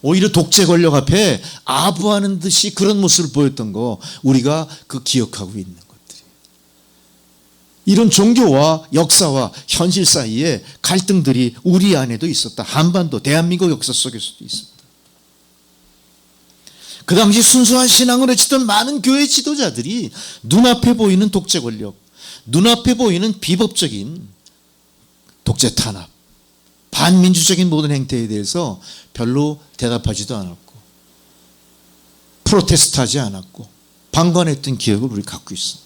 오히려 독재 권력 앞에 아부하는 듯이 그런 모습을 보였던 거 우리가 기억하고 있는 것들이. 이런 종교와 역사와 현실 사이에 갈등들이 우리 안에도 있었다. 한반도, 대한민국 역사 속에서도 있었다. 그 당시 순수한 신앙을 외치던 많은 교회 지도자들이 눈앞에 보이는 독재 권력, 눈앞에 보이는 비법적인 독재 탄압, 반민주적인 모든 행태에 대해서 별로 대답하지도 않았고 프로테스트하지 않았고 방관했던 기억을 우리 갖고 있습니다.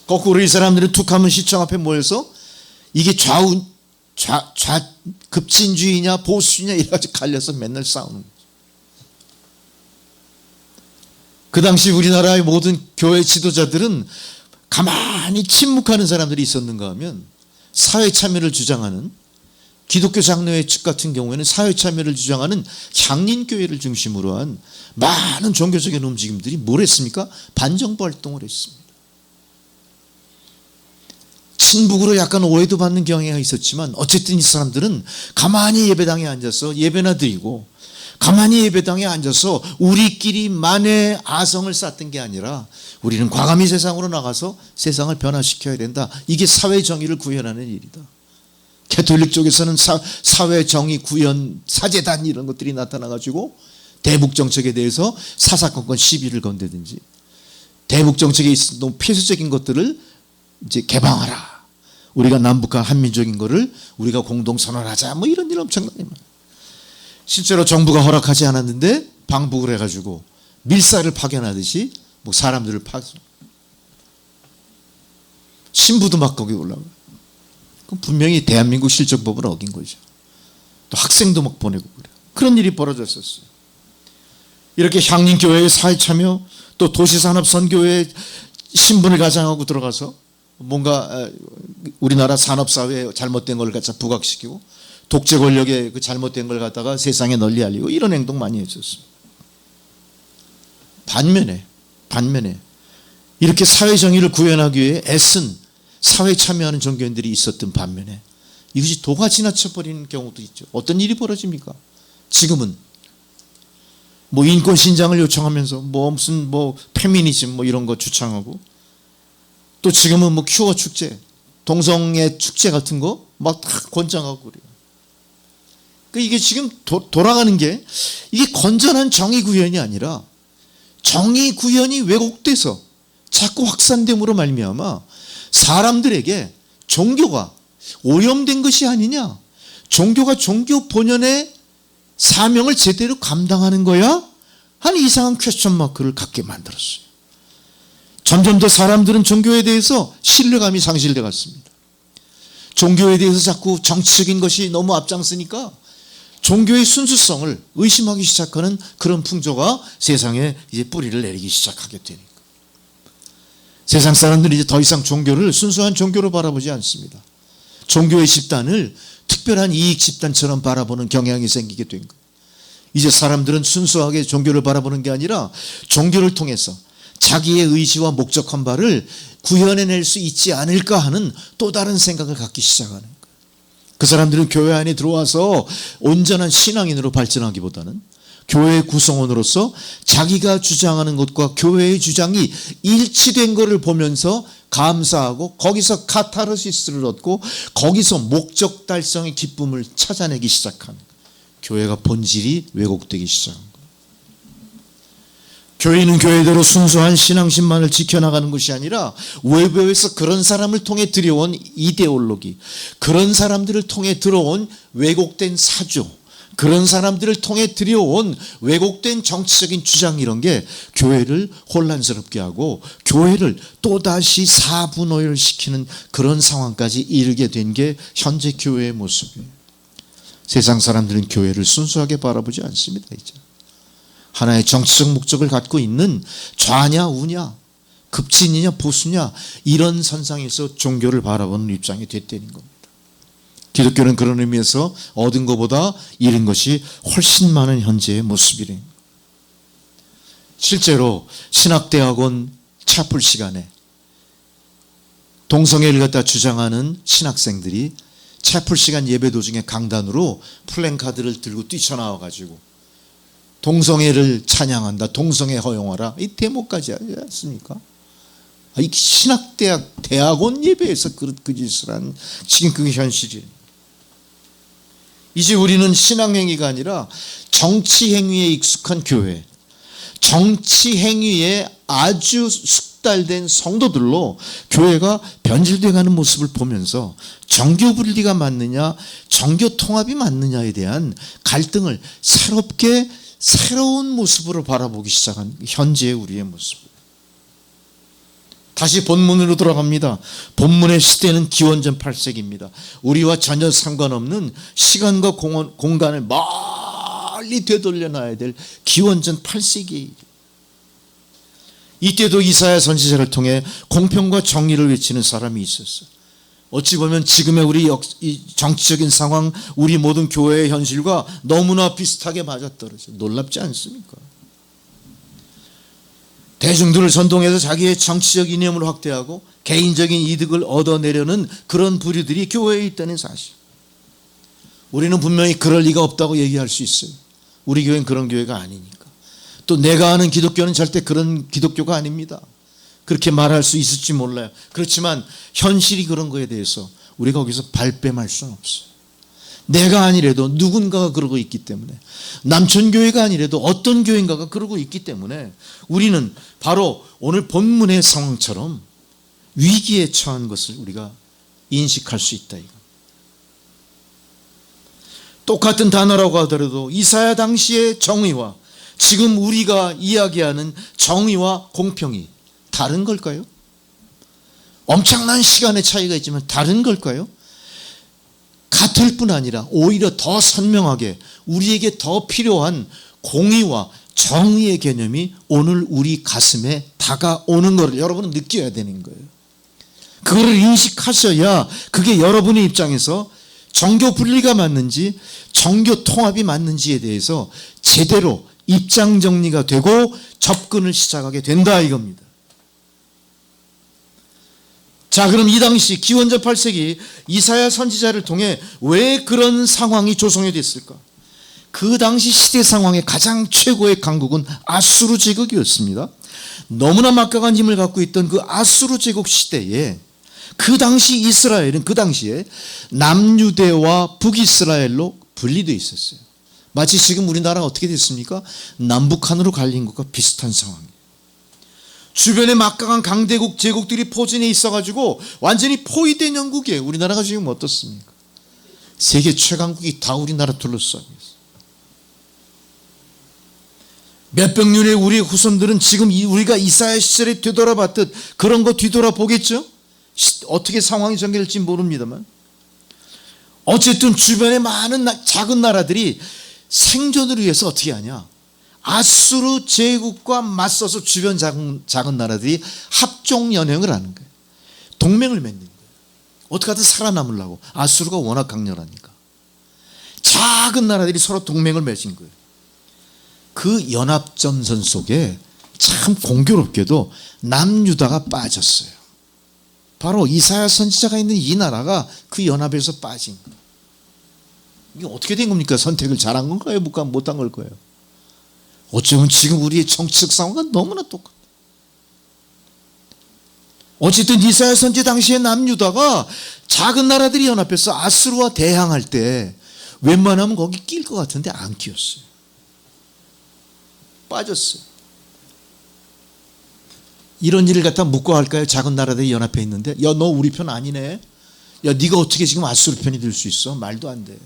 거꾸로 이 사람들은 툭하면 시청 앞에 모여서 이게 급진주의냐 보수주의냐 이래가지고 갈려서 맨날 싸우는 거죠. 그 당시 우리나라의 모든 교회 지도자들은 가만히 침묵하는 사람들이 있었는가 하면 사회 참여를 주장하는 기독교 장로회 측 같은 경우에는 사회 참여를 주장하는 향린교회를 중심으로 한 많은 종교적인 움직임들이 뭘 했습니까? 반정부 활동을 했습니다. 친북으로 약간 오해도 받는 경향이 있었지만 어쨌든 이 사람들은 가만히 예배당에 앉아서 예배나 드리고 가만히 예배당에 앉아서 우리끼리만의 아성을 쌓던 게 아니라 우리는 과감히 세상으로 나가서 세상을 변화시켜야 된다. 이게 사회 정의를 구현하는 일이다. 캐톨릭 쪽에서는 사회 정의 구현 사제단 이런 것들이 나타나가지고 대북 정책에 대해서 사사건건 시비를 건다든지 대북 정책에 있어 너무 폐쇄적인 것들을 이제 개방하라. 우리가 남북한 한민족인 거를 우리가 공동 선언하자. 뭐 이런 일 엄청나게 많아요. 실제로 정부가 허락하지 않았는데 방북을 해가지고 밀사를 파견하듯이 뭐 사람들을 신부도 막 거기 올라가요. 그럼 분명히 대한민국 실정법을 어긴 거죠. 또 학생도 막 보내고 그래요. 그런 일이 벌어졌었어요. 이렇게 향린교회의 사회참여 또 도시산업선교회 신분을 가장하고 들어가서 뭔가 우리나라 산업사회에 잘못된 걸 갖다 부각시키고 독재 권력의 그 잘못된 걸 갖다가 세상에 널리 알리고 이런 행동 많이 했었습니다. 반면에 이렇게 사회 정의를 구현하기 위해 애쓴 사회 참여하는 종교인들이 있었던 반면에 이것이 도가 지나쳐버리는 경우도 있죠. 어떤 일이 벌어집니까? 지금은 뭐 인권 신장을 요청하면서 뭐 무슨 뭐 페미니즘 뭐 이런 거 주창하고 또 지금은 뭐 큐어 축제, 동성애 축제 같은 거 막 다 권장하고 그래요. 그러니까 이게 지금 돌아가는 게 이게 건전한 정의 구현이 아니라 정의 구현이 왜곡돼서 자꾸 확산됨으로 말미암아 사람들에게 종교가 오염된 것이 아니냐, 종교가 종교 본연의 사명을 제대로 감당하는 거야? 하는 이상한 퀘스천 마크를 갖게 만들었어요. 점점 더 사람들은 종교에 대해서 신뢰감이 상실돼 갔습니다. 종교에 대해서 자꾸 정치적인 것이 너무 앞장서니까 종교의 순수성을 의심하기 시작하는 그런 풍조가 세상에 이제 뿌리를 내리기 시작하게 되니까 세상 사람들이 이제 더 이상 종교를 순수한 종교로 바라보지 않습니다. 종교의 집단을 특별한 이익 집단처럼 바라보는 경향이 생기게 된 거예요. 이제 사람들은 순수하게 종교를 바라보는 게 아니라 종교를 통해서 자기의 의지와 목적한 바를 구현해낼 수 있지 않을까 하는 또 다른 생각을 갖기 시작하는 거예요. 그 사람들은 교회 안에 들어와서 온전한 신앙인으로 발전하기보다는 교회의 구성원으로서 자기가 주장하는 것과 교회의 주장이 일치된 것을 보면서 감사하고 거기서 카타르시스를 얻고 거기서 목적 달성의 기쁨을 찾아내기 시작하는 거예요. 교회가 본질이 왜곡되기 시작한 거예요. 교회는 교회대로 순수한 신앙심만을 지켜나가는 것이 아니라 외부에서 그런 사람을 통해 들여온 이데올로기, 그런 사람들을 통해 들어온 왜곡된 사조, 그런 사람들을 통해 들여온 왜곡된 정치적인 주장 이런 게 교회를 혼란스럽게 하고 교회를 또다시 사분오열시키는 그런 상황까지 이르게 된 게 현재 교회의 모습이에요. 세상 사람들은 교회를 순수하게 바라보지 않습니다. 이제 하나의 정치적 목적을 갖고 있는 좌냐 우냐, 급진이냐 보수냐 이런 선상에서 종교를 바라보는 입장이 됐다는 겁니다. 기독교는 그런 의미에서 얻은 것보다 잃은 것이 훨씬 많은 현재의 모습이래요. 실제로 신학대학원 차풀 시간에 동성애를 갖다 주장하는 신학생들이 차풀 시간 예배 도중에 강단으로 플랜카드를 들고 뛰쳐나와가지고 동성애를 찬양한다, 동성애 허용하라, 이 데모까지 하지 않습니까? 이 대학원 예배에서 그 짓을 한, 지금 그게 현실이에요. 이제 우리는 신앙행위가 아니라 정치행위에 익숙한 교회, 정치행위에 아주 숙달된 성도들로 교회가 변질되어가는 모습을 보면서 정교분리가 맞느냐, 정교통합이 맞느냐에 대한 갈등을 새롭게 새로운 모습으로 바라보기 시작한 현재의 우리의 모습. 다시 본문으로 돌아갑니다. 본문의 시대는 기원전 8세기입니다. 우리와 전혀 상관없는 시간과 공간을 멀리 되돌려 놔야 될 기원전 8세기. 이때도 이사야 선지자를 통해 공평과 정의를 외치는 사람이 있었어요. 어찌 보면 지금의 우리 이 정치적인 상황, 우리 모든 교회의 현실과 너무나 비슷하게 맞아떨어져요. 놀랍지 않습니까? 대중들을 선동해서 자기의 정치적 이념을 확대하고 개인적인 이득을 얻어내려는 그런 부류들이 교회에 있다는 사실. 우리는 분명히 그럴 리가 없다고 얘기할 수 있어요. 우리 교회는 그런 교회가 아니니까. 또 내가 아는 기독교는 절대 그런 기독교가 아닙니다. 그렇게 말할 수 있을지 몰라요. 그렇지만 현실이 그런 거에 대해서 우리가 거기서 발뺌할 수는 없어요. 내가 아니래도 누군가가 그러고 있기 때문에, 남천교회가 아니래도 어떤 교회인가가 그러고 있기 때문에 우리는 바로 오늘 본문의 상황처럼 위기에 처한 것을 우리가 인식할 수 있다. 이거. 똑같은 단어라고 하더라도 이사야 당시의 정의와 지금 우리가 이야기하는 정의와 공평이 다른 걸까요? 엄청난 시간의 차이가 있지만 다른 걸까요? 같을 뿐 아니라 오히려 더 선명하게 우리에게 더 필요한 공의와 정의의 개념이 오늘 우리 가슴에 다가오는 것을 여러분은 느껴야 되는 거예요. 그거를 인식하셔야 그게 여러분의 입장에서 정교 분리가 맞는지 정교 통합이 맞는지에 대해서 제대로 입장 정리가 되고 접근을 시작하게 된다 이겁니다. 자, 그럼 이 당시 기원전 8세기 이사야 선지자를 통해 왜 그런 상황이 조성이 됐을까? 그 당시 시대 상황의 가장 최고의 강국은 아수르 제국이었습니다. 너무나 막강한 힘을 갖고 있던 그 아수르 제국 시대에 그 당시 이스라엘은 그 당시에 남유대와 북이스라엘로 분리되어 있었어요. 마치 지금 우리나라가 어떻게 됐습니까? 남북한으로 갈린 것과 비슷한 상황이에요. 주변에 막강한 강대국 제국들이 포진해 있어가지고 완전히 포위된 영국이에요. 우리나라가 지금 어떻습니까? 세계 최강국이 다 우리나라 둘러싸고 있어요. 몇백 년의 우리의 후손들은 지금 우리가 이사야 시절에 되돌아봤듯 그런 거 뒤돌아보겠죠? 어떻게 상황이 전개될지 모릅니다만 어쨌든 주변에 많은 작은 나라들이 생존을 위해서 어떻게 하냐? 아수르 제국과 맞서서 주변 작은 나라들이 합종연행을 하는 거예요. 동맹을 맺는 거예요. 어떻게 하든 살아남으려고. 아수르가 워낙 강렬하니까. 작은 나라들이 서로 동맹을 맺은 거예요. 그 연합전선 속에 참 공교롭게도 남유다가 빠졌어요. 바로 이사야 선지자가 있는 이 나라가 그 연합에서 빠진 거예요. 이게 어떻게 된 겁니까? 선택을 잘한 건가요? 못한 걸까요? 어쩌면 지금 우리의 정치적 상황과 너무나 똑같아요. 어쨌든 이사야 선지 당시에 남유다가 작은 나라들이 연합해서 아수르와 대항할 때 웬만하면 거기 낄 것 같은데 안 끼었어요. 빠졌어요. 이런 일을 갖다 묻고 할까요? 작은 나라들이 연합해 있는데 야, 너 우리 편 아니네. 야, 네가 어떻게 지금 아수르 편이 될 수 있어? 말도 안 돼.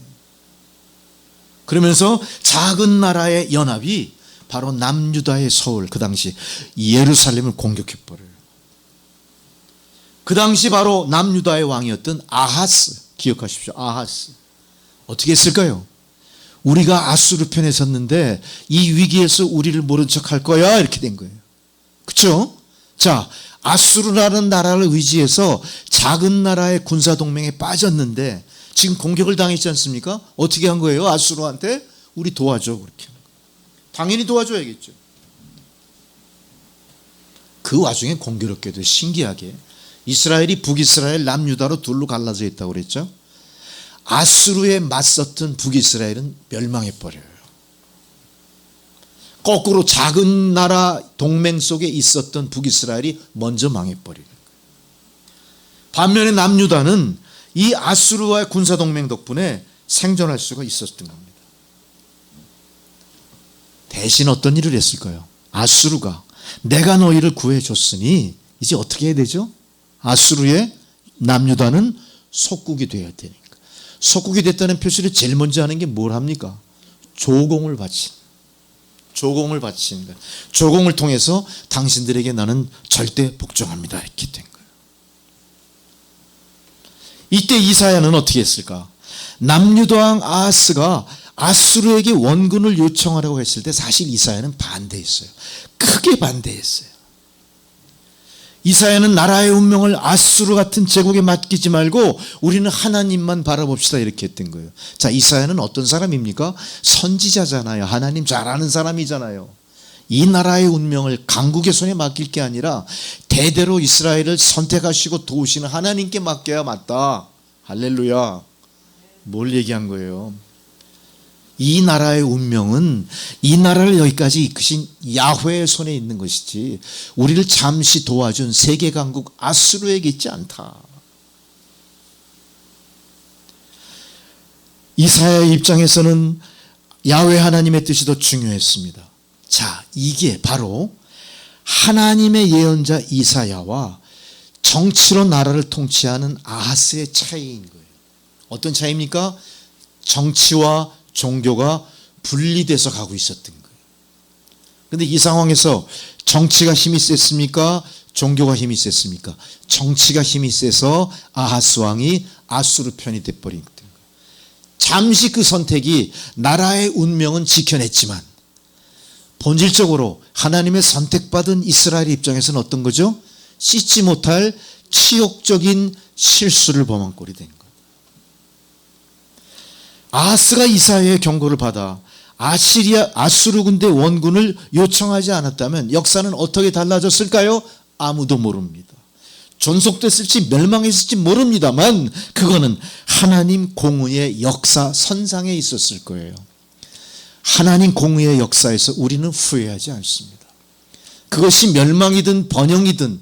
그러면서 작은 나라의 연합이 바로 남유다의 서울, 그 당시 예루살렘을 공격해버려요. 그 당시 바로 남유다의 왕이었던 아하스, 기억하십시오. 아하스. 어떻게 했을까요? 우리가 아수르 편에 섰는데 이 위기에서 우리를 모른 척할 거야, 이렇게 된 거예요. 그렇죠? 자, 아수르라는 나라를 의지해서 작은 나라의 군사동맹에 빠졌는데 지금 공격을 당했지 않습니까? 어떻게 한 거예요? 아수르한테 우리 도와줘, 그렇게. 당연히 도와줘야겠죠. 그 와중에 공교롭게도 신기하게 이스라엘이 북이스라엘, 남유다로 둘로 갈라져 있다고 그랬죠. 아수르에 맞섰던 북이스라엘은 멸망해버려요. 거꾸로 작은 나라 동맹 속에 있었던 북이스라엘이 먼저 망해버리는 거예요. 반면에 남유다는 이 아수르와의 군사동맹 덕분에 생존할 수가 있었던 겁니다. 대신 어떤 일을 했을까요? 아수르가 내가 너희를 구해줬으니 이제 어떻게 해야 되죠? 아수르의 남유다는 속국이 되어야 되니까. 속국이 됐다는 표시를 제일 먼저 하는 게 뭘 합니까? 조공을 바치는 거예요. 조공을 통해서 당신들에게 나는 절대 복종합니다. 이렇게 된 거예요. 이때 이사야는 어떻게 했을까? 남유다 왕 아하스가 아수르에게 원군을 요청하라고 했을 때 사실 이사야는 반대했어요. 크게 반대했어요. 이사야는 나라의 운명을 아수르 같은 제국에 맡기지 말고 우리는 하나님만 바라봅시다 이렇게 했던 거예요. 자, 이사야는 어떤 사람입니까? 선지자잖아요. 하나님 잘 아는 사람이잖아요. 이 나라의 운명을 강국의 손에 맡길 게 아니라 대대로 이스라엘을 선택하시고 도우시는 하나님께 맡겨야 맞다. 할렐루야. 뭘 얘기한 거예요? 이 나라의 운명은 이 나라를 여기까지 이끄신 야훼의 손에 있는 것이지 우리를 잠시 도와준 세계 강국 아수르에게 있지 않다. 이사야의 입장에서는 야훼 하나님의 뜻이 더 중요했습니다. 자, 이게 바로 하나님의 예언자 이사야와 정치로 나라를 통치하는 아하스의 차이인 거예요. 어떤 차이입니까? 정치와 종교가 분리돼서 가고 있었던 거예요. 그런데 이 상황에서 정치가 힘이 셌습니까? 종교가 힘이 셌습니까? 정치가 힘이 세서 아하스 왕이 아수르 편이 돼버린 거예요. 잠시 그 선택이 나라의 운명은 지켜냈지만 본질적으로 하나님의 선택받은 이스라엘 입장에서는 어떤 거죠? 씻지 못할 치욕적인 실수를 범한 꼴이 된 거예요. 아하스가 이사야의 경고를 받아 아수르 군대 원군을 요청하지 않았다면 역사는 어떻게 달라졌을까요? 아무도 모릅니다. 존속됐을지 멸망했을지 모릅니다만 그거는 하나님 공의의 역사 선상에 있었을 거예요. 하나님 공의의 역사에서 우리는 후회하지 않습니다. 그것이 멸망이든 번영이든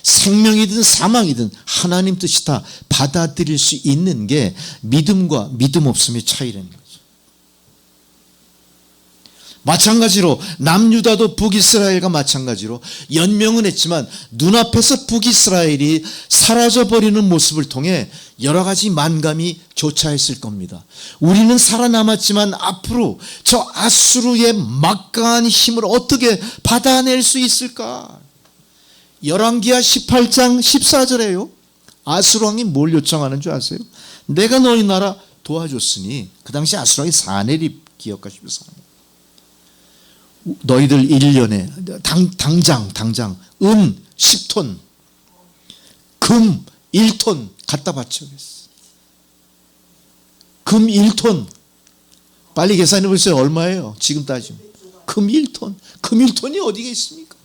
생명이든 사망이든 하나님 뜻이 다 받아들일 수 있는 게 믿음과 믿음 없음의 차이라는 거죠. 마찬가지로 남유다도 북이스라엘과 마찬가지로 연명은 했지만 눈앞에서 북이스라엘이 사라져버리는 모습을 통해 여러 가지 만감이 교차했을 겁니다. 우리는 살아남았지만 앞으로 저 아수르의 막강한 힘을 어떻게 받아낼 수 있을까? 열왕기하 18장 14절에요. 아수르 왕이 뭘 요청하는 줄 아세요? 내가 너희 나라 도와줬으니 그 당시 아수르 왕이 사내립 기억하시면 너희들 1년에 당장 은 10톤 금 1톤 갖다 바쳐야겠어. 금 1톤 빨리 계산해 보세요. 얼마예요? 지금 따지면 금 1톤 금 1톤이 어디가 있습니까?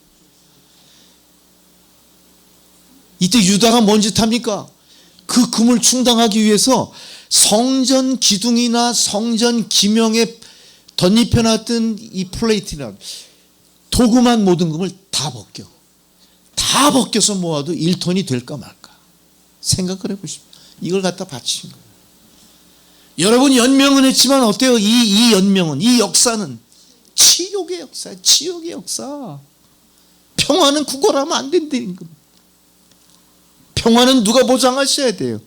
이때 유다가 뭔 짓 합니까? 그 금을 충당하기 위해서 성전 기둥이나 성전 기명에 덧입혀놨던 이 플레이트나 도구만 모든 금을 다 벗겨서 모아도 1톤이 될까 말까 생각을 해보십시오. 이걸 갖다 바친 거예요. 여러분 연명은 했지만 어때요? 이 연명은 이 역사는 치욕의 역사, 지옥의 역사. 평화는 구걸하면 안 된다는 겁니다. 평화는 누가 보장하셔야 돼요?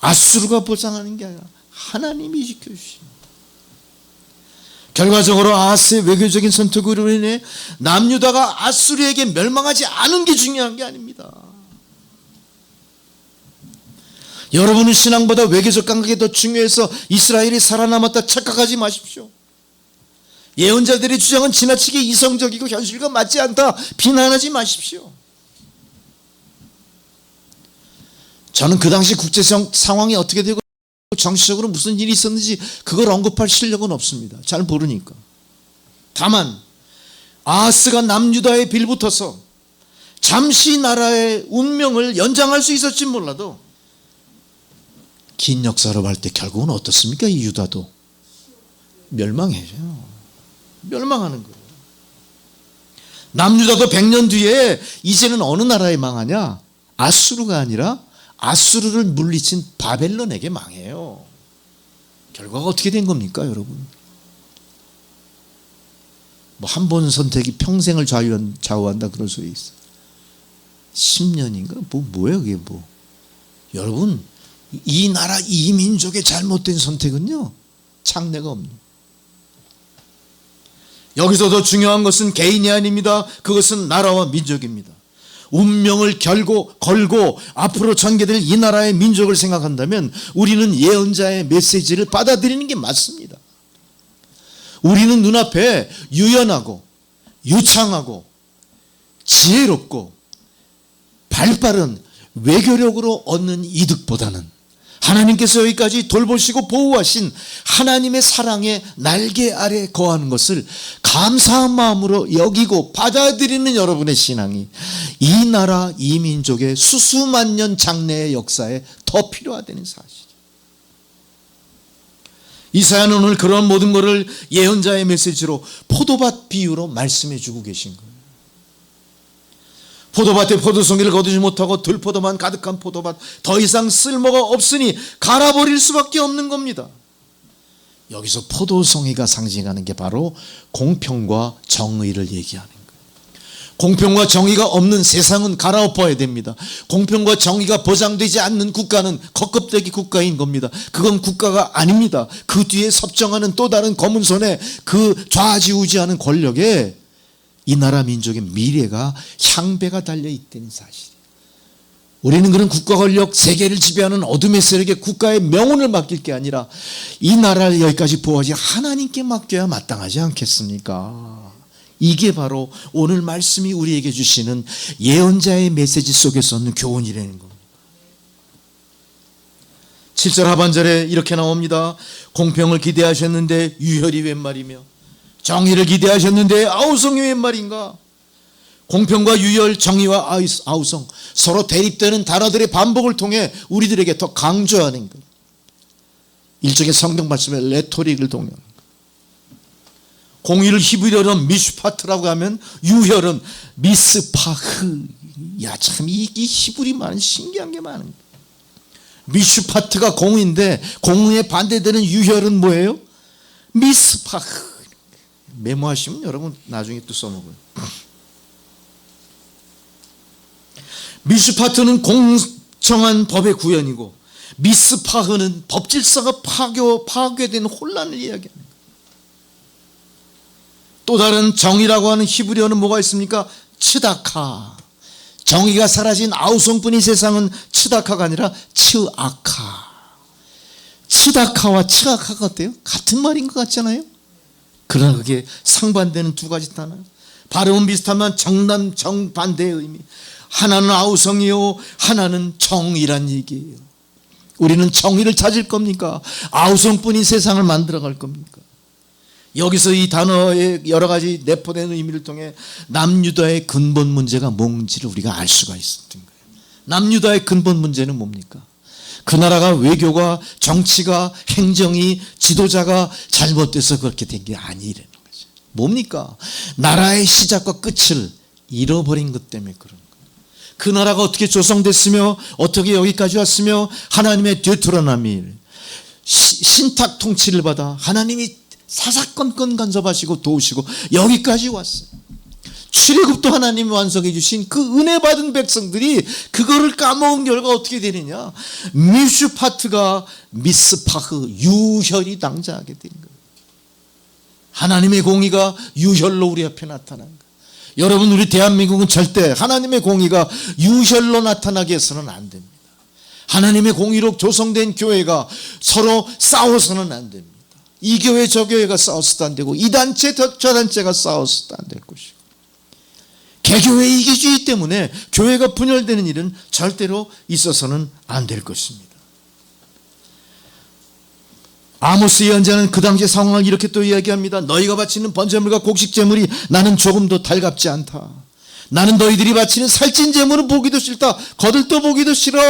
아수르가 보장하는 게 아니라 하나님이 지켜주십니다. 결과적으로 아하스의 외교적인 선택으로 인해 남유다가 아수르에게 멸망하지 않은 게 중요한 게 아닙니다. 여러분은 신앙보다 외교적 감각이 더 중요해서 이스라엘이 살아남았다 착각하지 마십시오. 예언자들의 주장은 지나치게 이성적이고 현실과 맞지 않다 비난하지 마십시오. 저는 그 당시 국제적 상황이 어떻게 되고 정치적으로 무슨 일이 있었는지 그걸 언급할 실력은 없습니다. 잘 모르니까. 다만 아하스가 남유다에 빌붙어서 잠시 나라의 운명을 연장할 수 있었지 몰라도 긴 역사로 볼 때 결국은 어떻습니까? 이 유다도 멸망해요. 멸망하는 거예요. 남유다도 100년 뒤에 이제는 어느 나라에 망하냐? 아수르가 아니라 아수르를 물리친 바벨론에게 망해요. 결과가 어떻게 된 겁니까, 여러분? 뭐 한 번 선택이 평생을 좌우한다 그럴 수 있어. 10년인가? 뭐예요, 그게 뭐? 여러분, 이 나라 이 민족의 잘못된 선택은요, 창례가 없는. 여기서 더 중요한 것은 개인이 아닙니다. 그것은 나라와 민족입니다. 운명을 걸고 앞으로 전개될 이 나라의 민족을 생각한다면 우리는 예언자의 메시지를 받아들이는 게 맞습니다. 우리는 눈앞에 유연하고 유창하고 지혜롭고 발빠른 외교력으로 얻는 이득보다는 하나님께서 여기까지 돌보시고 보호하신 하나님의 사랑의 날개 아래 거하는 것을 감사한 마음으로 여기고 받아들이는 여러분의 신앙이 이 나라 이 민족의 수수만년 장래의 역사에 더 필요하다는 사실이에요. 이사야는 오늘 그런 모든 것을 예언자의 메시지로 포도밭 비유로 말씀해 주고 계신 거예요. 포도밭에 포도송이를 거두지 못하고 들포도만 가득한 포도밭, 더 이상 쓸모가 없으니 갈아버릴 수밖에 없는 겁니다. 여기서 포도송이가 상징하는 게 바로 공평과 정의를 얘기하는 거예요. 공평과 정의가 없는 세상은 갈아엎어야 됩니다. 공평과 정의가 보장되지 않는 국가는 겉껍데기 국가인 겁니다. 그건 국가가 아닙니다. 그 뒤에 섭정하는 또 다른 검은 손에 그 좌지우지하는 권력에 이 나라 민족의 미래가 향배가 달려있다는 사실이에요. 우리는 그런 국가 권력 세계를 지배하는 어둠의 세력에 국가의 명운을 맡길 게 아니라 이 나라를 여기까지 보호하지 하나님께 맡겨야 마땅하지 않겠습니까? 이게 바로 오늘 말씀이 우리에게 주시는 예언자의 메시지 속에서 얻는 교훈이라는 겁니다. 7절 하반절에 이렇게 나옵니다. 공평을 기대하셨는데 유혈이 웬 말이며 정의를 기대하셨는데 아우성이 웬 말인가? 공평과 유혈, 정의와 아우성, 서로 대립되는 단어들의 반복을 통해 우리들에게 더 강조하는 것. 일종의 성경 말씀의 레토릭을 동요하는 것. 공의를 히브리어는 미슈파트라고 하면 유혈은 미스파흐. 야, 참 이 히브리 말은 신기한 게 많은 거예요. 미슈파트가 공의인데 공의에 반대되는 유혈은 뭐예요? 미스파흐. 메모하시면 여러분 나중에 또 써먹어요. 미슈파트는 공정한 법의 구현이고 미스파흐는 법질서가 파괴된 혼란을 이야기하는 거예요. 또 다른 정의라고 하는 히브리어는 뭐가 있습니까? 츠다카. 정의가 사라진 아우성뿐이 세상은 츠다카가 아니라 츠아카. 츠다카와 츠아카가 어때요? 같은 말인 것 같잖아요. 그러나 그게 상반되는 두 가지 단어. 발음은 비슷하면 정반대의 의미. 하나는 아우성이요, 하나는 정의란 얘기예요. 우리는 정의를 찾을 겁니까? 아우성뿐이 세상을 만들어갈 겁니까? 여기서 이 단어의 여러 가지 내포된 의미를 통해 남유다의 근본 문제가 뭔지를 우리가 알 수가 있었던 거예요. 남유다의 근본 문제는 뭡니까? 그 나라가 외교가 정치가 행정이 지도자가 잘못돼서 그렇게 된 게 아니라는 거죠. 뭡니까? 나라의 시작과 끝을 잃어버린 것 때문에 그런 거예요. 그 나라가 어떻게 조성됐으며 어떻게 여기까지 왔으며 하나님의 뒤틀어남이 신탁 통치를 받아 하나님이 사사건건 간섭하시고 도우시고 여기까지 왔어요. 출애굽도 하나님이 완성해 주신 그 은혜 받은 백성들이 그거를 까먹은 결과 어떻게 되느냐? 미슈파트가 미스파흐 유혈이 당자하게 된 거예요. 하나님의 공의가 유혈로 우리 앞에 나타난 거예요. 여러분, 우리 대한민국은 절대 하나님의 공의가 유혈로 나타나게 해서는 안 됩니다. 하나님의 공의로 조성된 교회가 서로 싸워서는 안 됩니다. 이 교회 저 교회가 싸워서도 안 되고 이 단체 저 단체가 싸워서도 안 될 것이고 개교회 이기주의 때문에 교회가 분열되는 일은 절대로 있어서는 안 될 것입니다. 아모스 예언자는 그 당시의 상황을 이렇게 또 이야기합니다. 너희가 바치는 번제물과 곡식제물이 나는 조금도 달갑지 않다. 나는 너희들이 바치는 살찐 제물은 보기도 싫다. 거들떠 보기도 싫어.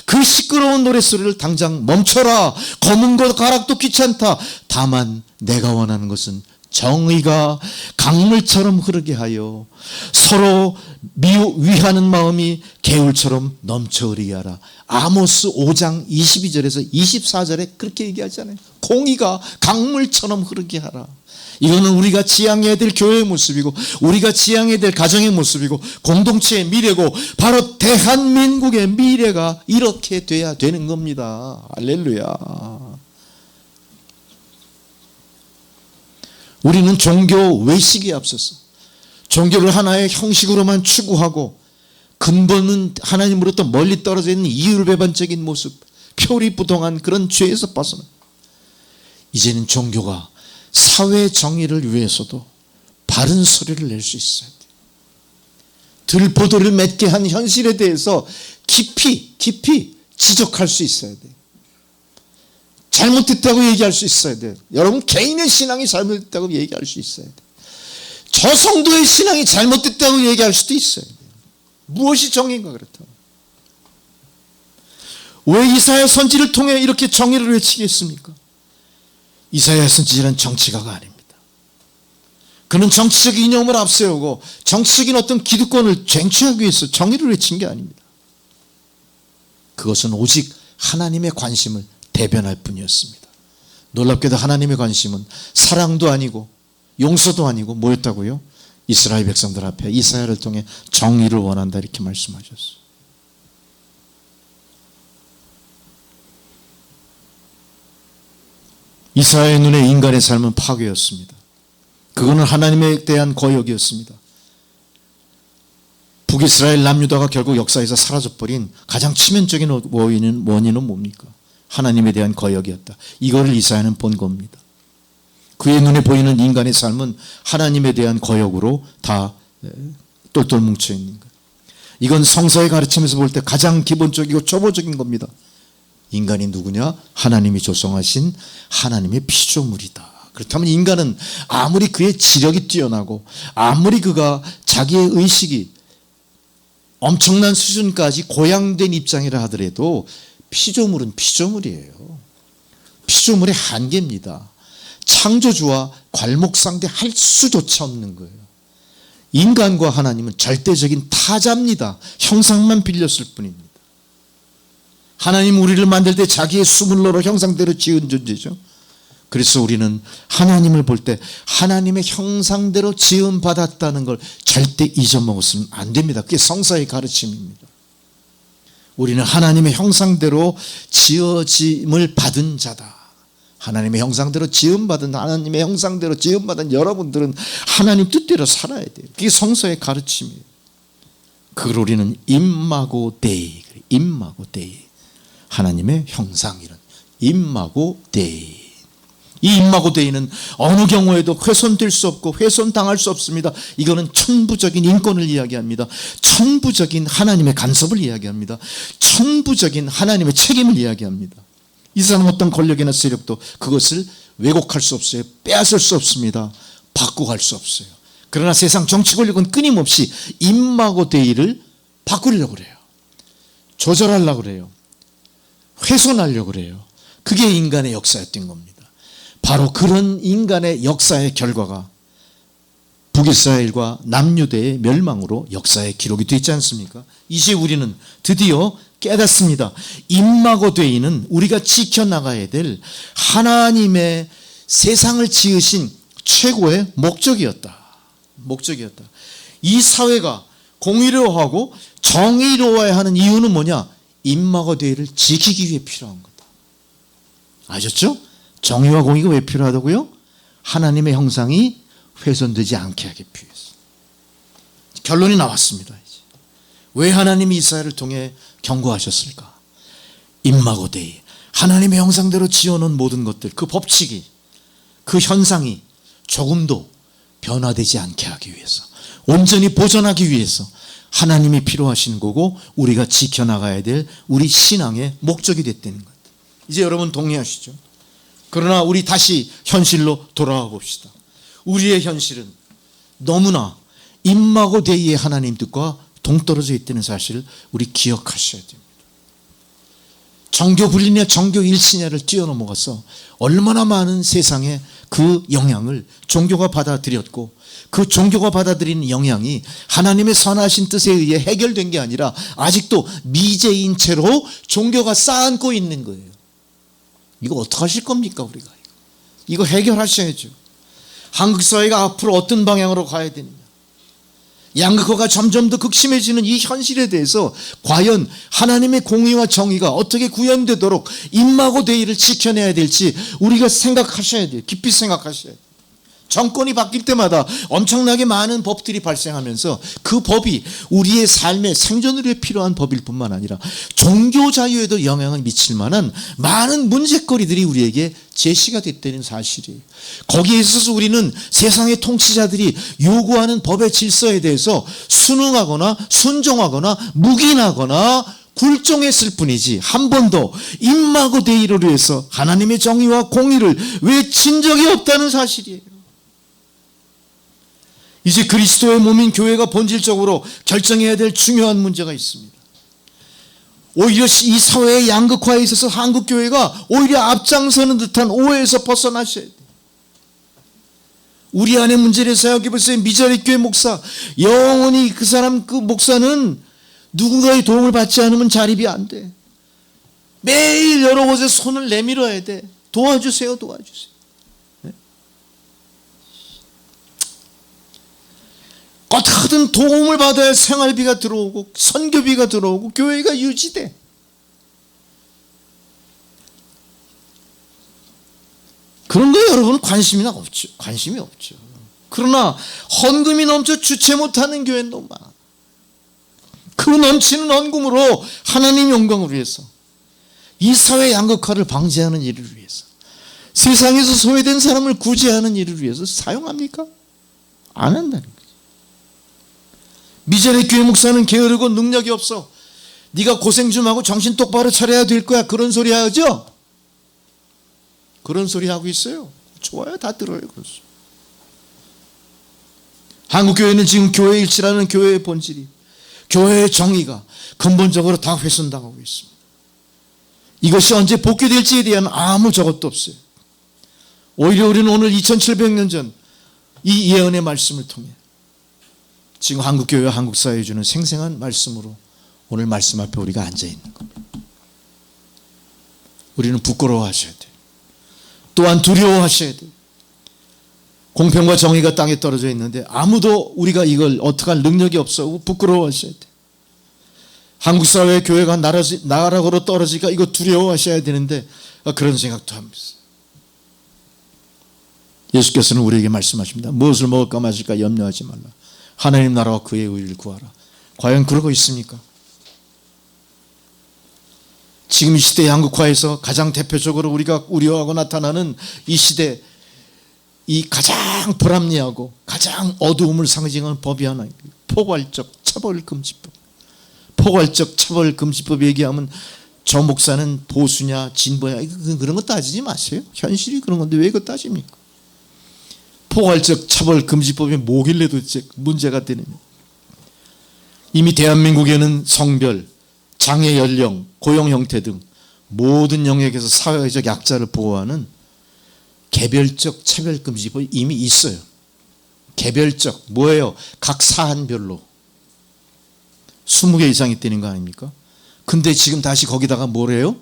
그 시끄러운 노랫소리를 당장 멈춰라. 검은 것 가락도 귀찮다. 다만 내가 원하는 것은 정의가 강물처럼 흐르게 하여 서로 위하는 마음이 개울처럼 넘쳐 흐르게 하라. 아모스 5장 22절에서 24절에 그렇게 얘기하잖아요. 공의가 강물처럼 흐르게 하라. 이거는 우리가 지향해야 될 교회의 모습이고 우리가 지향해야 될 가정의 모습이고 공동체의 미래고 바로 대한민국의 미래가 이렇게 돼야 되는 겁니다. 할렐루야. 우리는 종교 외식에 앞서서 종교를 하나의 형식으로만 추구하고 근본은 하나님으로부터 멀리 떨어져 있는 이율배반적인 모습, 표리부동한 그런 죄에서 벗어나 이제는 종교가 사회 정의를 위해서도 바른 소리를 낼 수 있어야 돼요. 들보도를 맺게 한 현실에 대해서 깊이 지적할 수 있어야 돼요. 잘못됐다고 얘기할 수 있어야 돼요. 여러분 개인의 신앙이 잘못됐다고 얘기할 수 있어야 돼요. 저 성도의 신앙이 잘못됐다고 얘기할 수도 있어야 돼요. 무엇이 정의인가 그렇다고. 왜 이사야 선지를 통해 이렇게 정의를 외치겠습니까? 이사야 선지자는 정치가가 아닙니다. 그는 정치적 이념을 앞세우고 정치적인 어떤 기득권을 쟁취하기 위해서 정의를 외친 게 아닙니다. 그것은 오직 하나님의 관심을 대변할 뿐이었습니다. 놀랍게도 하나님의 관심은 사랑도 아니고 용서도 아니고 뭐였다고요? 이스라엘 백성들 앞에 이사야를 통해 정의를 원한다 이렇게 말씀하셨어요. 이사야의 눈에 인간의 삶은 파괴였습니다. 그거는 하나님에 대한 거역이었습니다. 북이스라엘 남유다가 결국 역사에서 사라져버린 가장 치명적인 원인은 뭡니까? 하나님에 대한 거역이었다. 이거를 이사야는 본 겁니다. 그의 눈에 보이는 인간의 삶은 하나님에 대한 거역으로 다 똘똘 뭉쳐있는 것. 이건 성서의 가르침에서 볼 때 가장 기본적이고 초보적인 겁니다. 인간이 누구냐? 하나님이 조성하신 하나님의 피조물이다. 그렇다면 인간은 아무리 그의 지력이 뛰어나고 아무리 그가 자기의 의식이 엄청난 수준까지 고양된 입장이라 하더라도 피조물은 피조물이에요. 피조물의 한계입니다. 창조주와 괄목상대 할 수조차 없는 거예요. 인간과 하나님은 절대적인 타자입니다. 형상만 빌렸을 뿐입니다. 하나님 우리를 만들 때 자기의 수물로로 형상대로 지은 존재죠. 그래서 우리는 하나님을 볼 때 하나님의 형상대로 지음 받았다는 걸 절대 잊어먹었으면 안 됩니다. 그게 성서의 가르침입니다. 우리는 하나님의 형상대로 지어짐을 받은 자다. 하나님의 형상대로 지음받은 하나님의 형상대로 지음받은 여러분들은 하나님 뜻대로 살아야 돼요. 그게 성서의 가르침이에요. 그걸 우리는 임마고 데이, 하나님의 형상이란 임마고 데이. 이 임마고 데이는 어느 경우에도 훼손될 수 없고 훼손당할 수 없습니다. 이거는 천부적인 인권을 이야기합니다. 천부적인 하나님의 간섭을 이야기합니다. 천부적인 하나님의 책임을 이야기합니다. 이 세상 어떤 권력이나 세력도 그것을 왜곡할 수 없어요. 빼앗을 수 없습니다. 바꾸갈 수 없어요. 그러나 세상 정치 권력은 끊임없이 임마고 데이를 바꾸려고 그래요. 조절하려고 그래요. 훼손하려고 그래요. 그게 인간의 역사였던 겁니다. 바로 그런 인간의 역사의 결과가 북이스라엘과 남유대의 멸망으로 역사에 기록이 되어 있지 않습니까? 이제 우리는 드디어 깨닫습니다. 임마고 데이는 우리가 지켜나가야 될 하나님의 세상을 지으신 최고의 목적이었다. 이 사회가 공의로워하고 정의로워야 하는 이유는 뭐냐? 임마고 데이를 지키기 위해 필요한 거다. 아셨죠? 정의와 공의가 왜 필요하다고요? 하나님의 형상이 훼손되지 않게 하기 위해서. 결론이 나왔습니다. 이제. 왜 하나님이 이사야를 통해 경고하셨을까? 임마고 데이, 하나님의 형상대로 지어놓은 모든 것들, 그 법칙이, 그 현상이 조금도 변화되지 않게 하기 위해서, 온전히 보존하기 위해서 하나님이 필요하신 거고 우리가 지켜나가야 될 우리 신앙의 목적이 됐다는 것. 이제 여러분 동의하시죠? 그러나 우리 다시 현실로 돌아와 봅시다. 우리의 현실은 너무나 임마고 데이의 하나님 뜻과 동떨어져 있다는 사실을 우리 기억하셔야 됩니다. 정교 분리냐 정교 일치냐를 뛰어넘어가서 얼마나 많은 세상에 그 영향을 종교가 받아들였고 그 종교가 받아들이는 영향이 하나님의 선하신 뜻에 의해 해결된 게 아니라 아직도 미제인 채로 종교가 쌓고 있는 거예요. 이거 어떡하실 겁니까 우리가? 이거 해결하셔야죠. 한국 사회가 앞으로 어떤 방향으로 가야 되느냐. 양극화가 점점 더 극심해지는 이 현실에 대해서 과연 하나님의 공의와 정의가 어떻게 구현되도록 임마고 대의를 지켜내야 될지 우리가 생각하셔야 돼요. 깊이 생각하셔야 돼요. 정권이 바뀔 때마다 엄청나게 많은 법들이 발생하면서 그 법이 우리의 삶의 생존을 위해 필요한 법일 뿐만 아니라 종교 자유에도 영향을 미칠 만한 많은 문제거리들이 우리에게 제시가 됐다는 사실이에요. 거기에 있어서 우리는 세상의 통치자들이 요구하는 법의 질서에 대해서 순응하거나 순종하거나 묵인하거나 굴종했을 뿐이지 한 번도 임마고 대의를 위해서 하나님의 정의와 공의를 외친 적이 없다는 사실이에요. 이제 그리스도의 몸인 교회가 본질적으로 결정해야 될 중요한 문제가 있습니다. 오히려 이 사회의 양극화에 있어서 한국 교회가 오히려 앞장서는 듯한 오해에서 벗어나셔야 돼요. 우리 안에 문제를 생각해 보세요. 미자리 교회 목사, 영원히 그 사람 그 목사는 누군가의 도움을 받지 않으면 자립이 안 돼. 매일 여러 곳에 손을 내밀어야 돼. 도와주세요, 도와주세요. 어떻게든 도움을 받아야 생활비가 들어오고 선교비가 들어오고 교회가 유지돼. 그런 거에 여러분 관심이 없죠. 관심이 없죠. 그러나 헌금이 넘쳐 주체 못하는 교회는 너무 많아. 그 넘치는 헌금으로 하나님 영광을 위해서 이 사회 양극화를 방지하는 일을 위해서 세상에서 소외된 사람을 구제하는 일을 위해서 사용합니까? 안 한다는 거예요. 미전의 교회 목사는 게으르고 능력이 없어. 네가 고생 좀 하고 정신 똑바로 차려야 될 거야. 그런 소리 하죠? 그런 소리 하고 있어요. 좋아요. 다 들어요. 그래서. 한국교회는 지금 교회 일치라는 교회의 본질이 교회의 정의가 근본적으로 다 훼손당하고 있습니다. 이것이 언제 복귀될지에 대한 아무 저것도 없어요. 오히려 우리는 오늘 2700년 전 이 예언의 말씀을 통해 지금 한국교회와 한국사회에 주는 생생한 말씀으로 오늘 말씀 앞에 우리가 앉아있는 겁니다. 우리는 부끄러워하셔야 돼요. 또한 두려워하셔야 돼요. 공평과 정의가 땅에 떨어져 있는데 아무도 우리가 이걸 어떻게 할 능력이 없어. 부끄러워하셔야 돼요. 한국사회의 교회가 나락으로 떨어지니까 이거 두려워하셔야 되는데 그런 생각도 합니다. 예수께서는 우리에게 말씀하십니다. 무엇을 먹을까 마실까 염려하지 말라. 하나님 나라와 그의 의를 구하라. 과연 그러고 있습니까? 지금 이 시대의 한국화에서 가장 대표적으로 우리가 우려하고 나타나는 이 시대 이 가장 불합리하고 가장 어두움을 상징하는 법이 하나 있습니다. 포괄적 처벌금지법. 포괄적 처벌금지법 얘기하면 저 목사는 보수냐 진보냐 그런 거 따지지 마세요. 현실이 그런 건데 왜 이거 따집니까? 포괄적 처벌금지법이 뭐길래 도대체 문제가 되느냐. 이미 대한민국에는 성별, 장애 연령, 고용 형태 등 모든 영역에서 사회적 약자를 보호하는 개별적 차별금지법이 이미 있어요. 개별적 뭐예요? 각 사안별로 20개 이상이 되는 거 아닙니까? 근데 지금 다시 거기다가 뭐래요?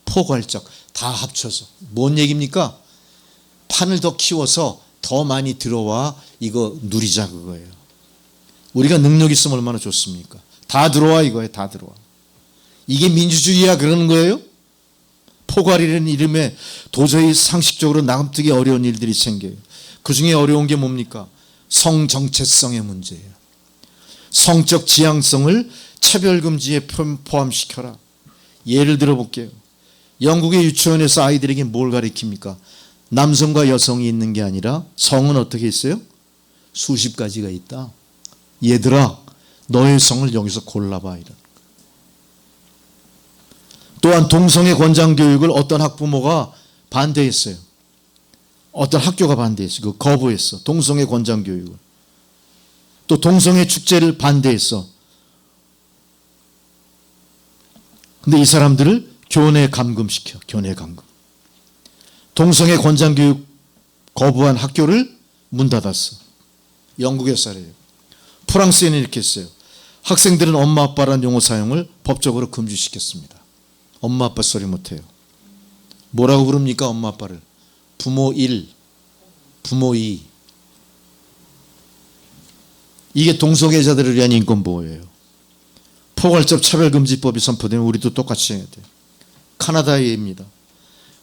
포괄적 다 합쳐서 뭔 얘기입니까? 판을 더 키워서 더 많이 들어와 이거 누리자 그거예요. 우리가 능력 있으면 얼마나 좋습니까? 다 들어와 이거예요. 다 들어와. 이게 민주주의야 그러는 거예요? 포괄이라는 이름에 도저히 상식적으로 남뜨기 어려운 일들이 생겨요. 그중에 어려운 게 뭡니까? 성정체성의 문제예요. 성적 지향성을 차별금지에 포함시켜라. 예를 들어볼게요. 영국의 유치원에서 아이들에게 뭘 가르칩니까? 남성과 여성이 있는 게 아니라 성은 어떻게 있어요? 수십 가지가 있다. 얘들아 너의 성을 여기서 골라봐. 이런. 또한 동성애 권장 교육을 어떤 학부모가 반대했어요. 어떤 학교가 반대했어요. 거부했어. 동성애 권장 교육을. 또 동성애 축제를 반대했어. 근데 이 사람들을 교내 감금시켜. 교내 감금. 동성애 권장교육 거부한 학교를 문 닫았어. 영국의 사례예요. 프랑스에는 이렇게 했어요. 학생들은 엄마 아빠라는 용어 사용을 법적으로 금지시켰습니다. 엄마 아빠 소리 못해요. 뭐라고 부릅니까? 엄마 아빠를. 부모 1, 부모 2. 이게 동성애자들을 위한 인권보호예요. 포괄적 차별금지법이 선포되면 우리도 똑같이 해야 돼요. 카나다의 예입니다.